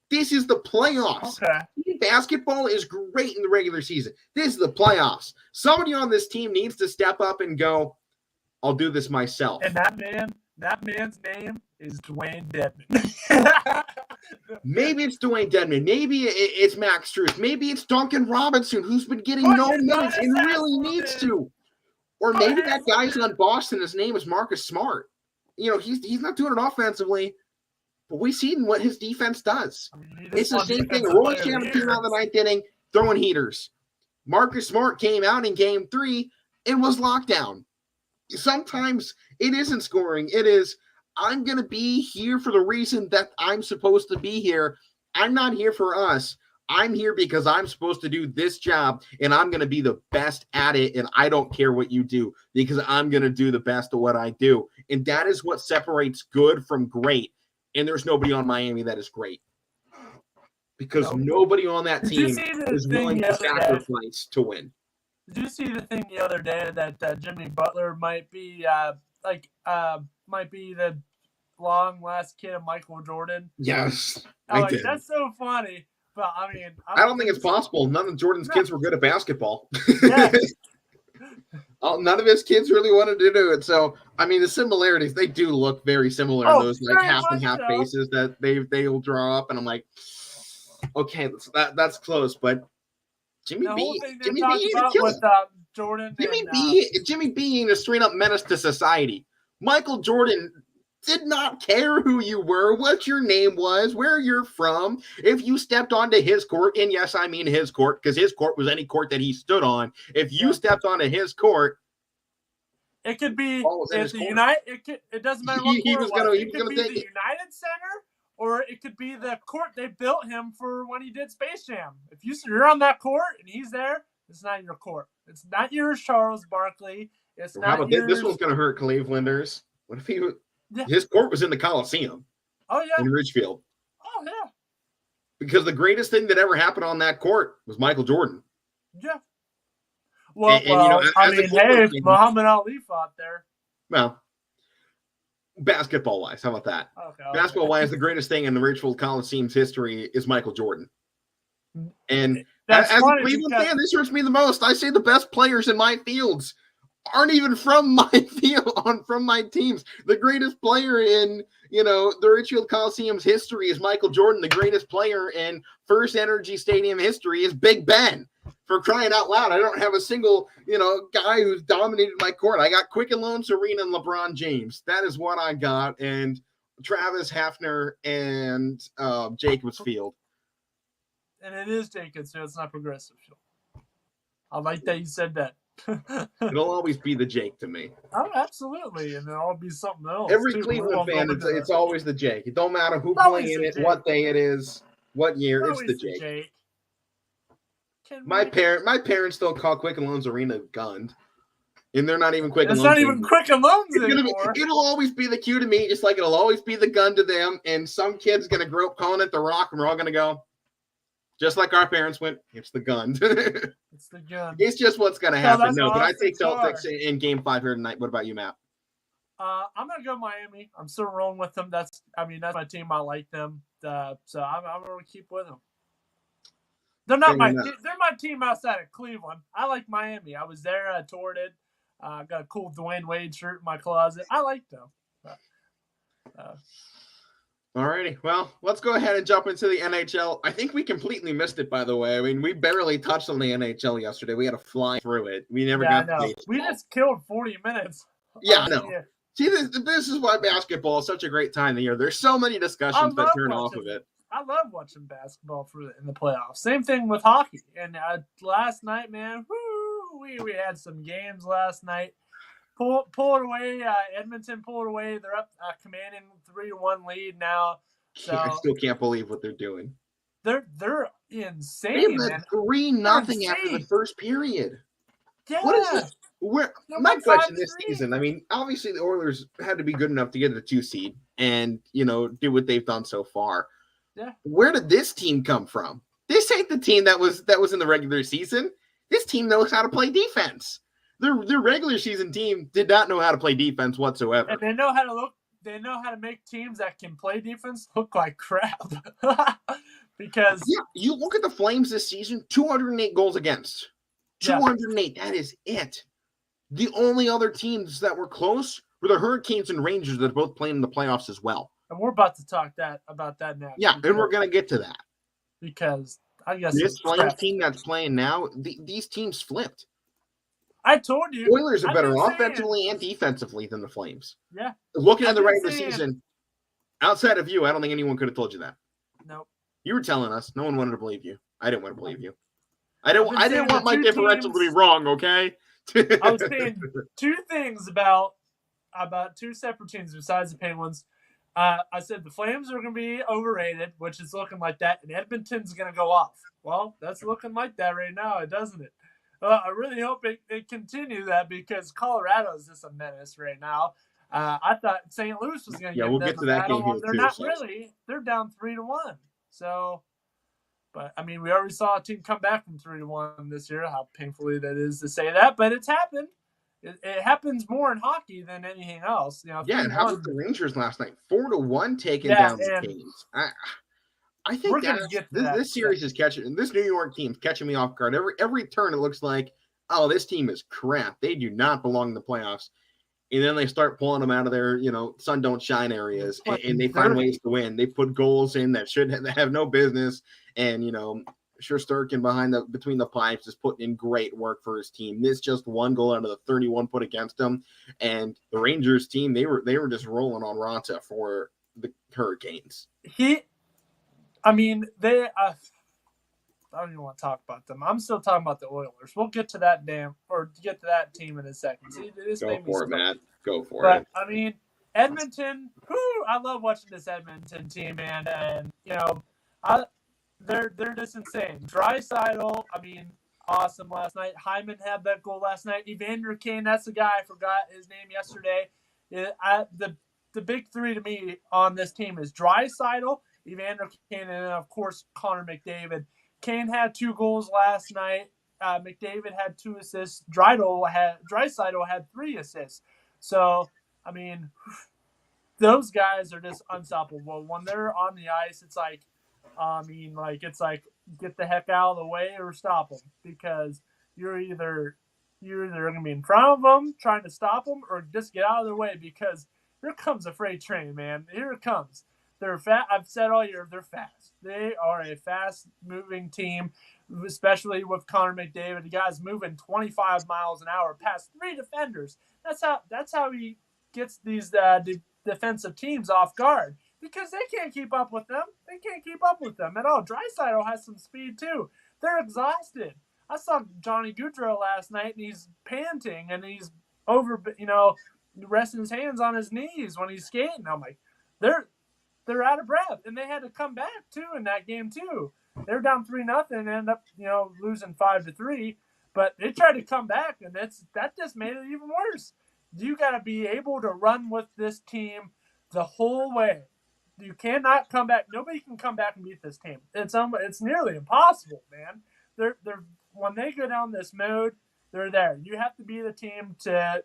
[SPEAKER 1] This is the playoffs. Okay. Basketball is great in the regular season. This is the playoffs. Somebody on this team needs to step up and go, I'll do this myself.
[SPEAKER 2] And that man's name is Dwayne Dedmon.
[SPEAKER 1] Maybe it's Dwayne Dedmon. Maybe it's Max Strus. Maybe it's Duncan Robinson, who's been getting no minutes and really needs to. Or maybe that guy's on Boston. His name is Marcus Smart. He's not doing it offensively, but we've seen what his defense does. It's the same thing. Roy Shannon came out in the 9th inning throwing heaters. Marcus Smart came out in game 3 and was locked down. Sometimes it isn't scoring. It is, I'm going to be here for the reason that I'm supposed to be here. I'm not here for us. I'm here because I'm supposed to do this job, and I'm going to be the best at it, and I don't care what you do because I'm going to do the best of what I do. And that is what separates good from great. And there's nobody on Miami that is great because nobody on that team is willing to sacrifice to win.
[SPEAKER 2] Did you see the thing the other day that Jimmy Butler might be the long last kid of Michael Jordan?
[SPEAKER 1] Yes, I did.
[SPEAKER 2] That's so funny. But I mean,
[SPEAKER 1] I don't think it's possible. None of Jordan's kids were good at basketball. Yeah. None of his kids really wanted to do it. So, I mean, the similarities, they do look very similar. Those half and half faces that they'll draw up. And I'm like, okay, that's close. But Jimmy B ain't a killer.
[SPEAKER 2] Jordan
[SPEAKER 1] Jimmy B ain't a straight up menace to society. Michael Jordan did not care who you were, what your name was, where you're from. If you stepped onto his court, and yes, I mean his court, because his court was any court that he stood on. If you stepped onto his court,
[SPEAKER 2] it could be at the United. It doesn't matter what court it could be the United Center, or it could be the court they built him for when he did Space Jam. If you're on that court and he's there, it's not your court. It's not yours, Charles Barkley. It's not. How about
[SPEAKER 1] this one's going to hurt Clevelanders? What if his court was in the Coliseum?
[SPEAKER 2] Oh yeah,
[SPEAKER 1] in Ridgefield.
[SPEAKER 2] Oh yeah,
[SPEAKER 1] because the greatest thing that ever happened on that court was Michael Jordan.
[SPEAKER 2] Yeah. Well, Muhammad Ali fought there.
[SPEAKER 1] Well, basketball-wise, how about that? Okay. Basketball-wise, the greatest thing in the Ridgefield Coliseum's history is Michael Jordan. And as a Cleveland fan, this hurts me the most. I say the best players in my fields aren't even from my field, from my teams. The greatest player in, the Ridgefield Coliseum's history is Michael Jordan. The greatest player in First Energy Stadium history is Big Ben. For crying out loud, I don't have a single, guy who's dominated my court. I got Quicken Loans Arena and LeBron James. That is what I got. And Travis Hafner and Jacobs Field.
[SPEAKER 2] And it is Jacobs Field. It's not Progressive Field. I like that you said that.
[SPEAKER 1] It'll always be the Jake to me.
[SPEAKER 2] Oh, absolutely. And it'll all be something else.
[SPEAKER 1] Every Cleveland fan, it's always the Jake. It don't matter who playing it, what day it is, what year, it's the Jake. My parents don't call Quicken Loans Arena Gund. And they're not even Quicken Loans.
[SPEAKER 2] It's not even Quicken Loans anymore.
[SPEAKER 1] It'll always be the Q to me, just like it'll always be the Gun to them. And some kid's going to grow up calling it the Rock, and we're all going to go, just like our parents went, it's the Gun.
[SPEAKER 2] It's the Gun.
[SPEAKER 1] It's just what's going to happen. No, but I take Celtics in Game 5 here tonight. What about you, Matt?
[SPEAKER 2] I'm going to go Miami. I'm still rolling with them. That's my team. I like them. So I'm going to keep with them. They're not they're my team outside of Cleveland. I like Miami. I was there. I toured it. Got a cool Dwayne Wade shirt in my closet. I like them.
[SPEAKER 1] Alrighty, well, let's go ahead and jump into the NHL. I think we completely missed it, by the way. I mean, we barely touched on the NHL yesterday. We had to fly through it. We never got to baseball.
[SPEAKER 2] We just killed 40 minutes.
[SPEAKER 1] Yeah, I know. See, this is why basketball is such a great time of the year. There's so many discussions that turn off of it.
[SPEAKER 2] I love watching basketball in the playoffs. Same thing with hockey. And last night, man, we had some games last night. Pull it away. Edmonton pulled away. They're up, commanding 3-1 lead now. So
[SPEAKER 1] I still can't believe what they're doing.
[SPEAKER 2] They're insane.
[SPEAKER 1] They led 3-0 after the first period.
[SPEAKER 2] Yeah.
[SPEAKER 1] What is this? My question this season, I mean, obviously the Oilers had to be good enough to get the 2 seed and, do what they've done so far.
[SPEAKER 2] Yeah.
[SPEAKER 1] Where did this team come from? This ain't the team that was in the regular season. This team knows how to play defense. Their regular season team did not know how to play defense whatsoever.
[SPEAKER 2] And they know how to make teams that can play defense look like crap. Because
[SPEAKER 1] you look at the Flames this season, 208 goals against. 208, that is it. The only other teams that were close were the Hurricanes and Rangers that both played in the playoffs as well.
[SPEAKER 2] And we're about to talk about that now.
[SPEAKER 1] Yeah, and we're going to get to that.
[SPEAKER 2] Because I guess
[SPEAKER 1] this Flames team that's playing now, these teams flipped.
[SPEAKER 2] I told you.
[SPEAKER 1] Oilers are better offensively and defensively than the Flames.
[SPEAKER 2] Yeah.
[SPEAKER 1] Looking at the regular season, outside of you, I don't think anyone could have told you that.
[SPEAKER 2] Nope.
[SPEAKER 1] You were telling us. No one wanted to believe you. I didn't want to believe you. I didn't want my differential to be wrong, okay?
[SPEAKER 2] I was saying 2 things about 2 separate teams besides the Penguins. I said the Flames are going to be overrated, which is looking like that, and Edmonton's going to go off. Well, that's looking like that right now, doesn't it? I really hope it continue that because Colorado is just a menace right now. I thought St. Louis was going to get
[SPEAKER 1] we'll get to that game here
[SPEAKER 2] They're not really. They're down 3-1. So, but I mean, we already saw a team come back from 3-1 this year. How painfully that is to say that, but it's happened. It happens more in hockey than anything else.
[SPEAKER 1] And how about the Rangers last night? 4-1 taking down the Canes. I think this series is catching, and this New York team's catching me off guard. Every turn it looks like, oh, this team is crap. They do not belong in the playoffs. And then they start pulling them out of their, sun don't shine areas, and they find ways to win. They put goals in that should have no business, and Shusterkin between the pipes is putting in great work for his team. This just 1 goal out of the 31 put against them, and the Rangers team they were just rolling on Ranta for the Hurricanes.
[SPEAKER 2] I don't even want to talk about them. I'm still talking about the Oilers. We'll get to that get to that team in a second. See,
[SPEAKER 1] Go for it, Matt. Go for it.
[SPEAKER 2] But I mean, Edmonton. I love watching this Edmonton team, man. And they're just insane. Draisaitl, awesome last night. Hyman had that goal last night. Evander Kane, that's the guy. I forgot his name yesterday. The big 3 to me on this team is Draisaitl, Evander Kane, and then, of course, Connor McDavid. Kane had 2 goals last night. McDavid had 2 assists. Draisaitl had 3 assists. So, those guys are just unstoppable. When they're on the ice, it's like, get the heck out of the way or stop them, because you're either going to be in front of them trying to stop them, or just get out of their way, because here comes a freight train, man. Here it comes. They're fast. I've said all year, they're fast. They are a fast-moving team, especially with Connor McDavid. The guy's moving 25 miles an hour past 3 defenders. That's how he gets these defensive teams off guard, because they can't keep up with them. They can't keep up with them at all. Draisaitl has some speed too. They're exhausted. I saw Johnny Gaudreau last night, and he's panting, and he's resting his hands on his knees when he's skating. I'm like, they're out of breath, and they had to come back too in that game too. They're down 3-0 and end up losing 5-3, but they tried to come back, and that just made it even worse. You got to be able to run with this team the whole way. You cannot come back. Nobody can come back and beat this team. It's nearly impossible, man. They're when they go down this mode, they're there. You have to be the team to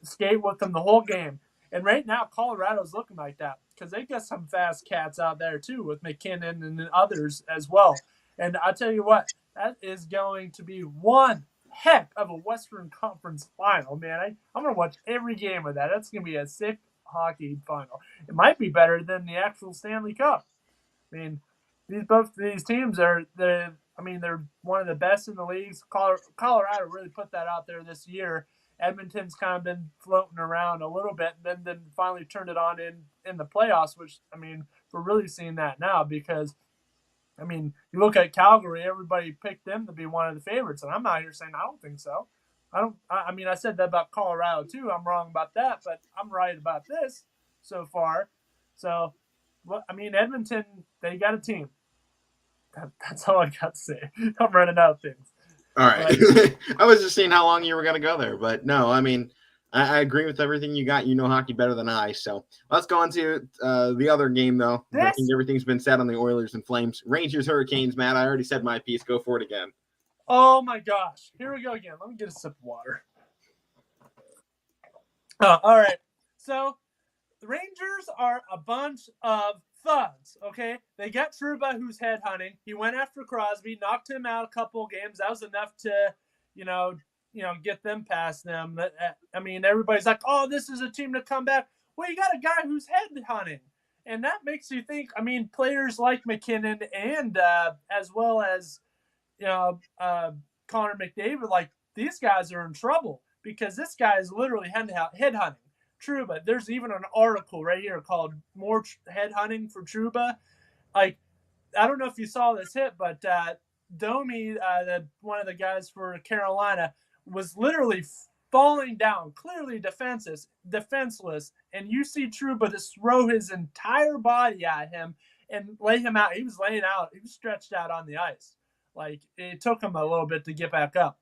[SPEAKER 2] skate with them the whole game. And right now, Colorado's looking like that, because they got some fast cats out there too, with McKinnon and others as well. And I tell you what, that is going to be one heck of a Western Conference final, man. I'm going to watch every game of that. That's going to be a sick hockey final. It might be better than the actual Stanley Cup. I mean, both these teams they're one of the best in the leagues. Colorado really put that out there this year. Edmonton's kind of been floating around a little bit, and then finally turned it on in the playoffs. Which we're really seeing that now because you look at Calgary. Everybody picked them to be one of the favorites, and I'm out here saying I don't think so. I said that about Colorado too. I'm wrong about that, but I'm right about this so far. So, Edmonton, they got a team. That's all I got to say. I'm running out of things.
[SPEAKER 1] All right. I was just seeing how long you were going to go there, but no, I agree with everything you got. You know hockey better than I. So let's go into the other game, though. I think everything's been said on the Oilers and Flames. Rangers, Hurricanes, Matt. I already said my piece. Go for it again.
[SPEAKER 2] Oh, my gosh. Here we go again. Let me get a sip of water. All right. So the Rangers are a bunch of thugs, okay? They got Trouba, who's headhunting. He went after Crosby, knocked him out a couple of games. That was enough to, get them past them. Everybody's like, oh, this is a team to come back. Well, you got a guy who's headhunting. And that makes you think, players like McKinnon and as well as, Connor McDavid, like, these guys are in trouble because this guy is literally headhunting Trouba. There's even an article right here called "More Headhunting for Trouba." Like, I don't know if you saw this hit, but Domi, one of the guys for Carolina, was literally falling down, clearly defenseless, and you see Trouba just throw his entire body at him and lay him out. He was laying out. He was stretched out on the ice. Like, it took him a little bit to get back up.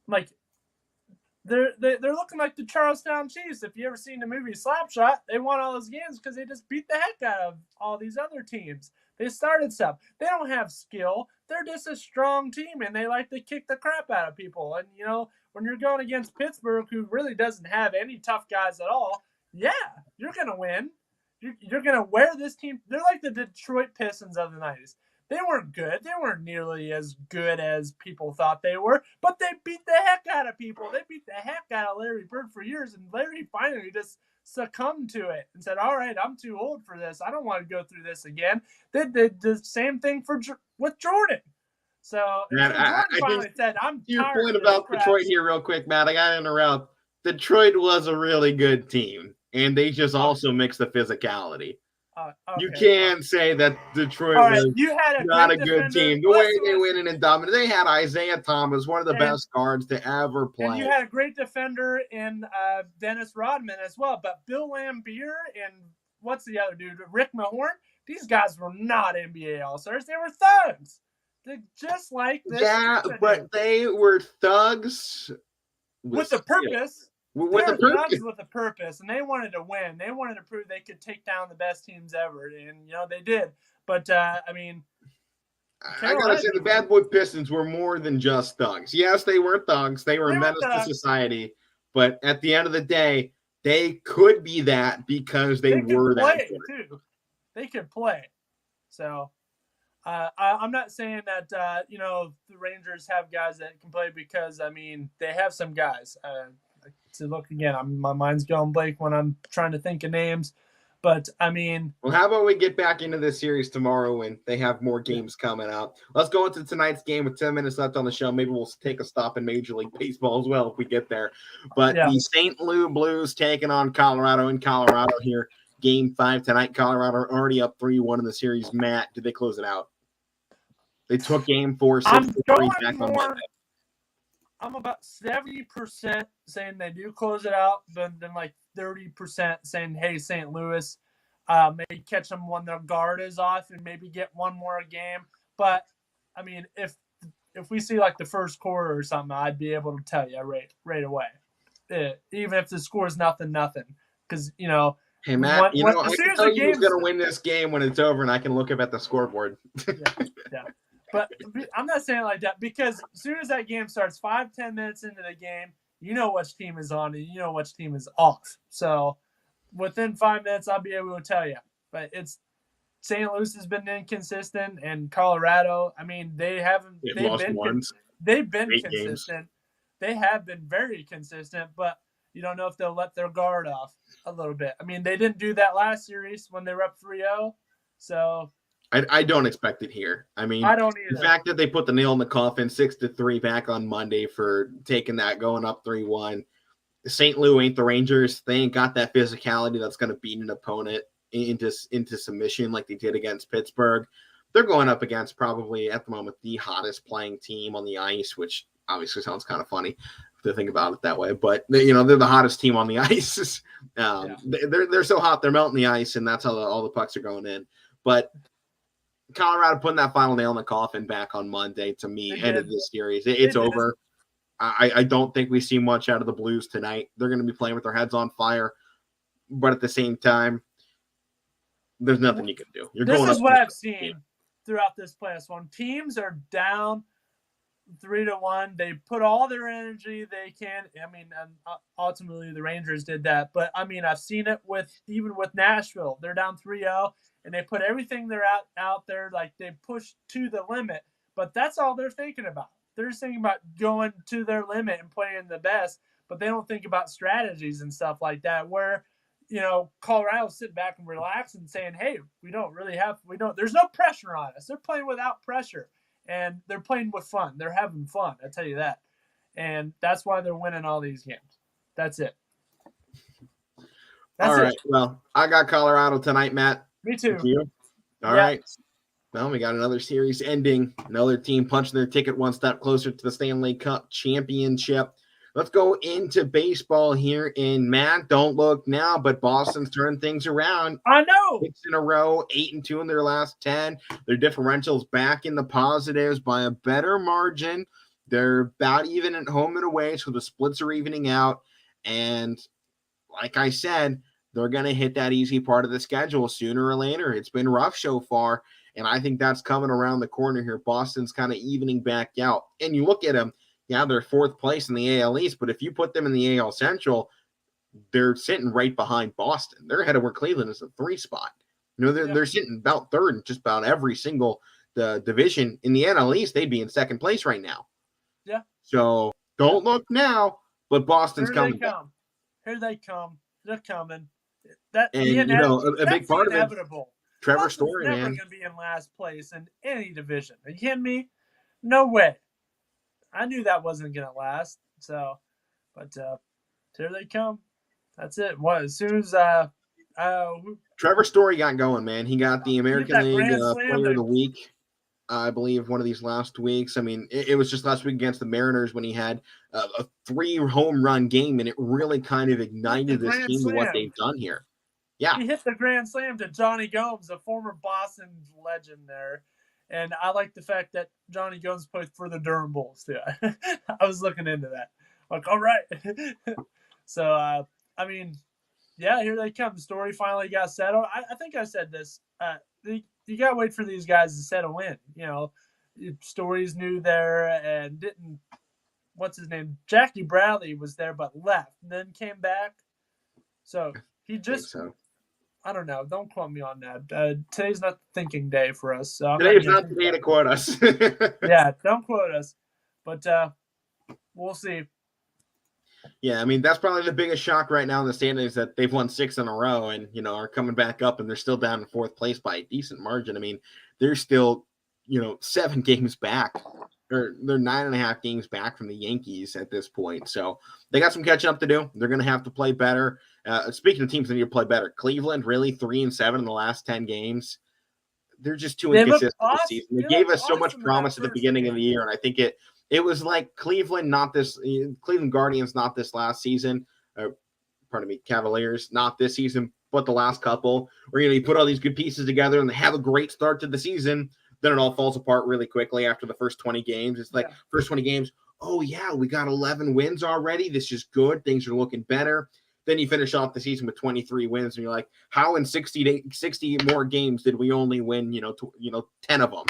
[SPEAKER 2] Like, they're looking like the Charlestown Chiefs. If you ever seen the movie Slapshot, they won all those games because they just beat the heck out of all these other teams. They started stuff. They don't have skill. They're just a strong team, and they like to kick the crap out of people. And, when you're going against Pittsburgh, who really doesn't have any tough guys at all, yeah, you're going to win. You're going to wear this team. They're like the Detroit Pistons of the 90s. They weren't good. They weren't nearly as good as people thought they were, but they beat the heck out of people. They beat the heck out of Larry Bird for years, and Larry finally just succumbed to it and said, all right, I'm too old for this. I don't want to go through this again. They did the same thing with Jordan. So
[SPEAKER 1] Matt,
[SPEAKER 2] Jordan finally said, I'm
[SPEAKER 1] your
[SPEAKER 2] tired
[SPEAKER 1] point
[SPEAKER 2] of this
[SPEAKER 1] about
[SPEAKER 2] crap.
[SPEAKER 1] Detroit here real quick, Matt. I got to interrupt. Detroit was a really good team, and they just also mixed the physicality. Okay. You can't say that Detroit was not a good team. The way they went and dominated, they had Isaiah Thomas, one of the best guards to ever play.
[SPEAKER 2] And you had a great defender in Dennis Rodman as well. But Bill Laimbeer and what's the other dude? Rick Mahorn. These guys were not NBA All-Stars. They were thugs. They're just like this.
[SPEAKER 1] Yeah, but they were thugs
[SPEAKER 2] with a purpose. With a purpose, and they wanted to win. They wanted to prove they could take down the best teams ever, and they did. But
[SPEAKER 1] I gotta say, the Bad Boy Pistons were more than just thugs. Yes, they were thugs. They were a menace to society. But at the end of the day, they could be that because they were that good.
[SPEAKER 2] Too. They could play. So I'm not saying that the Rangers have guys that can play because they have some guys. To look again, my mind's going blank when I'm trying to think of names, but
[SPEAKER 1] well, how about we get back into this series tomorrow when they have more games coming out? Let's go into tonight's game with 10 minutes left on the show. Maybe we'll take a stop in Major League Baseball as well if we get there. But the St. Louis Blues taking on Colorado in Colorado here. Game 5 tonight. Colorado already up 3-1 in the series. Matt, did they close it out? They took game 4, 6-3 back on Monday.
[SPEAKER 2] I'm about 70% saying they do close it out, but then like 30% saying, hey, St. Louis, maybe catch them when their guard is off and maybe get one more game. But, if we see like the first quarter or something, I'd be able to tell you right away. Even if the score is nothing. Because,
[SPEAKER 1] hey, Matt, I can tell you who's going to win this game when it's over, and I can look up at the scoreboard.
[SPEAKER 2] Yeah. But I'm not saying it like that because as soon as that game starts, 5-10 minutes into the game, you know which team is on and you know which team is off. So within 5 minutes, I'll be able to tell you. But St. Louis has been inconsistent, and Colorado, they haven't. They've been consistent. Games. They have been very consistent, but You don't know if they'll let their guard off a little bit. I mean, they didn't do that last series when they were up 3-0. So
[SPEAKER 1] I don't expect it here. I mean,
[SPEAKER 2] I don't
[SPEAKER 1] the
[SPEAKER 2] either.
[SPEAKER 1] fact that they put the nail in the coffin 6-3 back on Monday for taking that, going up 3-1. St. Louis ain't the Rangers. They ain't got that physicality that's going to beat an opponent into submission like they did against Pittsburgh. They're going up against probably at the moment the hottest playing team on the ice, which obviously sounds kind of funny to think about it that way. But they're the hottest team on the ice. They're so hot they're melting the ice, and that's how all the pucks are going in. But Colorado putting that final nail in the coffin back on Monday, to me, ended this series. It's over. I don't think we see much out of the Blues tonight. They're going to be playing with their heads on fire. But at the same time, there's nothing you can do.
[SPEAKER 2] This is what I've seen throughout this playoffs. When teams are down 3-1, they put all their energy they can. I mean, and ultimately the Rangers did that. But, I mean, I've seen it even with Nashville. They're down 3-0, and they put everything they're out there. Like, they push to the limit. But that's all they're thinking about. They're just thinking about going to their limit and playing the best, but they don't think about strategies and stuff like that, where, Colorado's sitting back and relax and saying, hey, there's no pressure on us. They're playing without pressure, and they're playing with fun. They're having fun, I tell you that. And that's why they're winning all these games. That's it.
[SPEAKER 1] All right. Well, I got Colorado tonight, Matt.
[SPEAKER 2] Me too.
[SPEAKER 1] You? All right. Well, we got another series ending. Another team punching their ticket one step closer to the Stanley Cup championship. Let's go into baseball here. And Matt, don't look now, but Boston's turned things around.
[SPEAKER 2] I know.
[SPEAKER 1] 6 in a row, 8-2 in their last 10. Their differentials back in the positives by a better margin. They're about even at home and away, so the splits are evening out. And like I said, they're going to hit that easy part of the schedule sooner or later. It's been rough so far. And I think that's coming around the corner here. Boston's kind of evening back out. And you look at them, they're 4th place in the AL East, but if you put them in the AL Central, they're sitting right behind Boston. They're ahead of where Cleveland is the 3 spot. They're sitting about 3rd in just about every single division. In the NL East, they'd be in 2nd place right now.
[SPEAKER 2] Yeah.
[SPEAKER 1] So don't look now, but Boston's coming.
[SPEAKER 2] Here they come. They're coming.
[SPEAKER 1] A big part of it. Trevor Story,
[SPEAKER 2] never going to be in last place in any division. Are you kidding me? No way. I knew that wasn't going to last. So, but here they come. That's it. As soon as
[SPEAKER 1] Trevor Story got going, man. He got the American League Player of the Week, I believe, one of these last weeks. I mean, it was just last week against the Mariners when he had a 3 home run game, and it really kind of ignited this team to what they've done here. Yeah.
[SPEAKER 2] He hit the grand slam to Johnny Gomes, a former Boston legend there. And I like the fact that Johnny Gomes played for the Durham Bulls, too. I was looking into that. Like, all right. So, I mean, here they come. The story finally got settled. I think I said this. You got to wait for these guys to settle in. Story's new there and didn't – what's his name? Jackie Bradley was there but left and then came back. So he just – I don't know. Don't quote me on that. Today's not thinking day for us. So
[SPEAKER 1] today's not the day to quote us.
[SPEAKER 2] Yeah, don't quote us. But we'll see.
[SPEAKER 1] Yeah, I mean, that's probably the biggest shock right now in the standings, that they've won 6 in a row and, are coming back up, and they're still down in 4th place by a decent margin. I mean, they're still, 7 games back. They're 9.5 games back from the Yankees at this point. So they got some catching up to do. They're going to have to play better. Speaking of teams that need to play better, Cleveland really 3-7 in the last 10 games. They're just too inconsistent this season. They gave us so much promise at the beginning of the year, and I think it was like Cleveland Guardians not this last season. Cavaliers not this season, but the last couple. Where you put all these good pieces together and they have a great start to the season. Then it all falls apart really quickly after the first 20 games. It's like first 20 games, oh, yeah, we got 11 wins already. This is good. Things are looking better. Then you finish off the season with 23 wins, and you're like, how in 60 more games did we only win, 10 of them?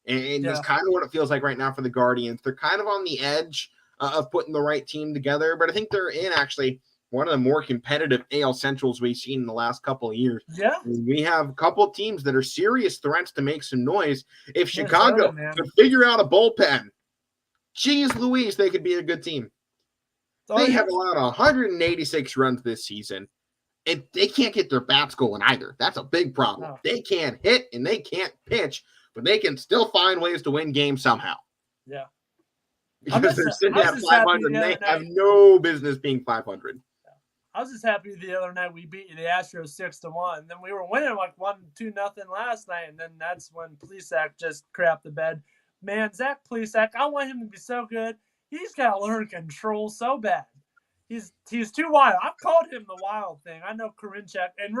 [SPEAKER 1] And that's kind of what it feels like right now for the Guardians. They're kind of on the edge of putting the right team together, but I think they're in actually one of the more competitive AL Centrals we've seen in the last couple of years.
[SPEAKER 2] Yeah.
[SPEAKER 1] We have a couple of teams that are serious threats to make some noise. If Chicago could figure out a bullpen, geez Louise, they could be a good team. They have allowed 186 runs this season, and they can't get their bats going either. That's a big problem.
[SPEAKER 2] No.
[SPEAKER 1] They can't hit and they can't pitch, but they can still find ways to win games somehow.
[SPEAKER 2] Yeah.
[SPEAKER 1] Because they're sitting at 500 and they have no business being 500.
[SPEAKER 2] I was just happy the other night we beat the Astros 6-1. Then we were winning like 1-2 nothing last night, and then that's when Plesac just crapped the bed. Man, Zach Plesac, I want him to be so good. He's got to learn control so bad. He's too wild. I've called him the wild thing. I know Karinchak, and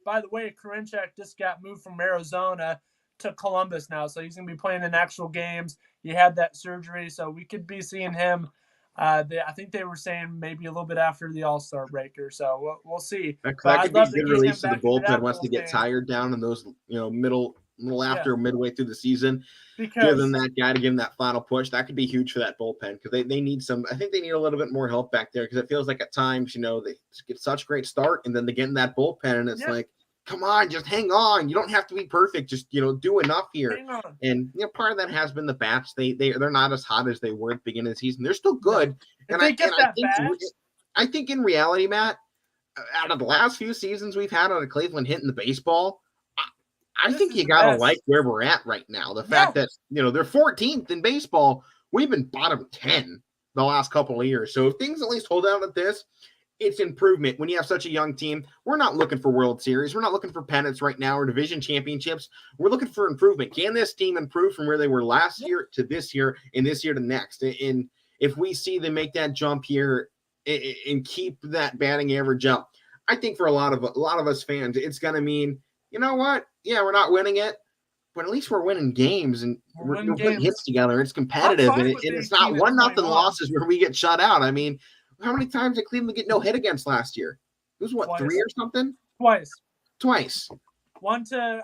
[SPEAKER 2] by the way, Karinchak just got moved from Arizona to Columbus now, so he's gonna be playing in actual games. He had that surgery, so we could be seeing him. I think they were saying maybe a little bit after the All-Star breaker, so we'll see.
[SPEAKER 1] That could be a good release to the bullpen once they get tired down in those midway through the season. Give them that guy to give them that final push. That could be huge for that bullpen because they need some. I think they need a little bit more help back there because it feels like at times they get such a great start and then they get in that bullpen and it's like, come on, just hang on. You don't have to be perfect. Just do enough here. And part of that has been the bats. They're not as hot as they were at the beginning of the season. They're still good.
[SPEAKER 2] And
[SPEAKER 1] I think in reality, Matt, out of the last few seasons we've had on a Cleveland hitting the baseball, I think you gotta like where we're at right now. The fact that they're 14th in baseball, we've been bottom 10 the last couple of years. So if things at least hold out at this, it's improvement. When you have such a young team, we're not looking for World Series. We're not looking for pennants right now or division championships. We're looking for improvement. Can this team improve from where they were last year to this year and this year to next? And if we see them make that jump here and keep that batting average up, I think for a lot of us fans, it's going to mean, you know what? Yeah, we're not winning it, but at least we're winning games and we're putting hits together. It's competitive, and it's not 1-0 losses where we get shut out. I mean, how many times did Cleveland get no hit against last year? It was
[SPEAKER 2] Twice.
[SPEAKER 1] 3 or something?
[SPEAKER 2] Twice. One to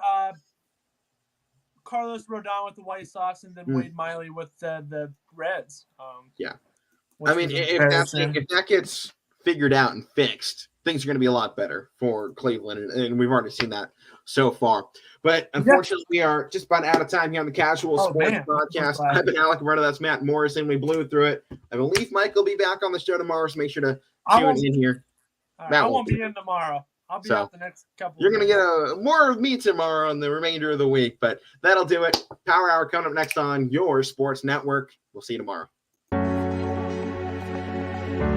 [SPEAKER 2] Carlos Rodon with the White Sox, and then Wade Miley with the Reds.
[SPEAKER 1] I mean, if that gets figured out and fixed, things are going to be a lot better for Cleveland, and we've already seen that so far. But unfortunately, we are just about out of time here on the Casual Sports Podcast. I've been Alec Roberta. That's Matt Morrison. We blew through it. I believe Mike will be back on the show tomorrow, so make sure to tune in here.
[SPEAKER 2] I won't be in tomorrow. I'll be out the next couple.
[SPEAKER 1] You're going to get more of me tomorrow on the remainder of the week, but that'll do it. Power Hour coming up next on your sports network. We'll see you tomorrow.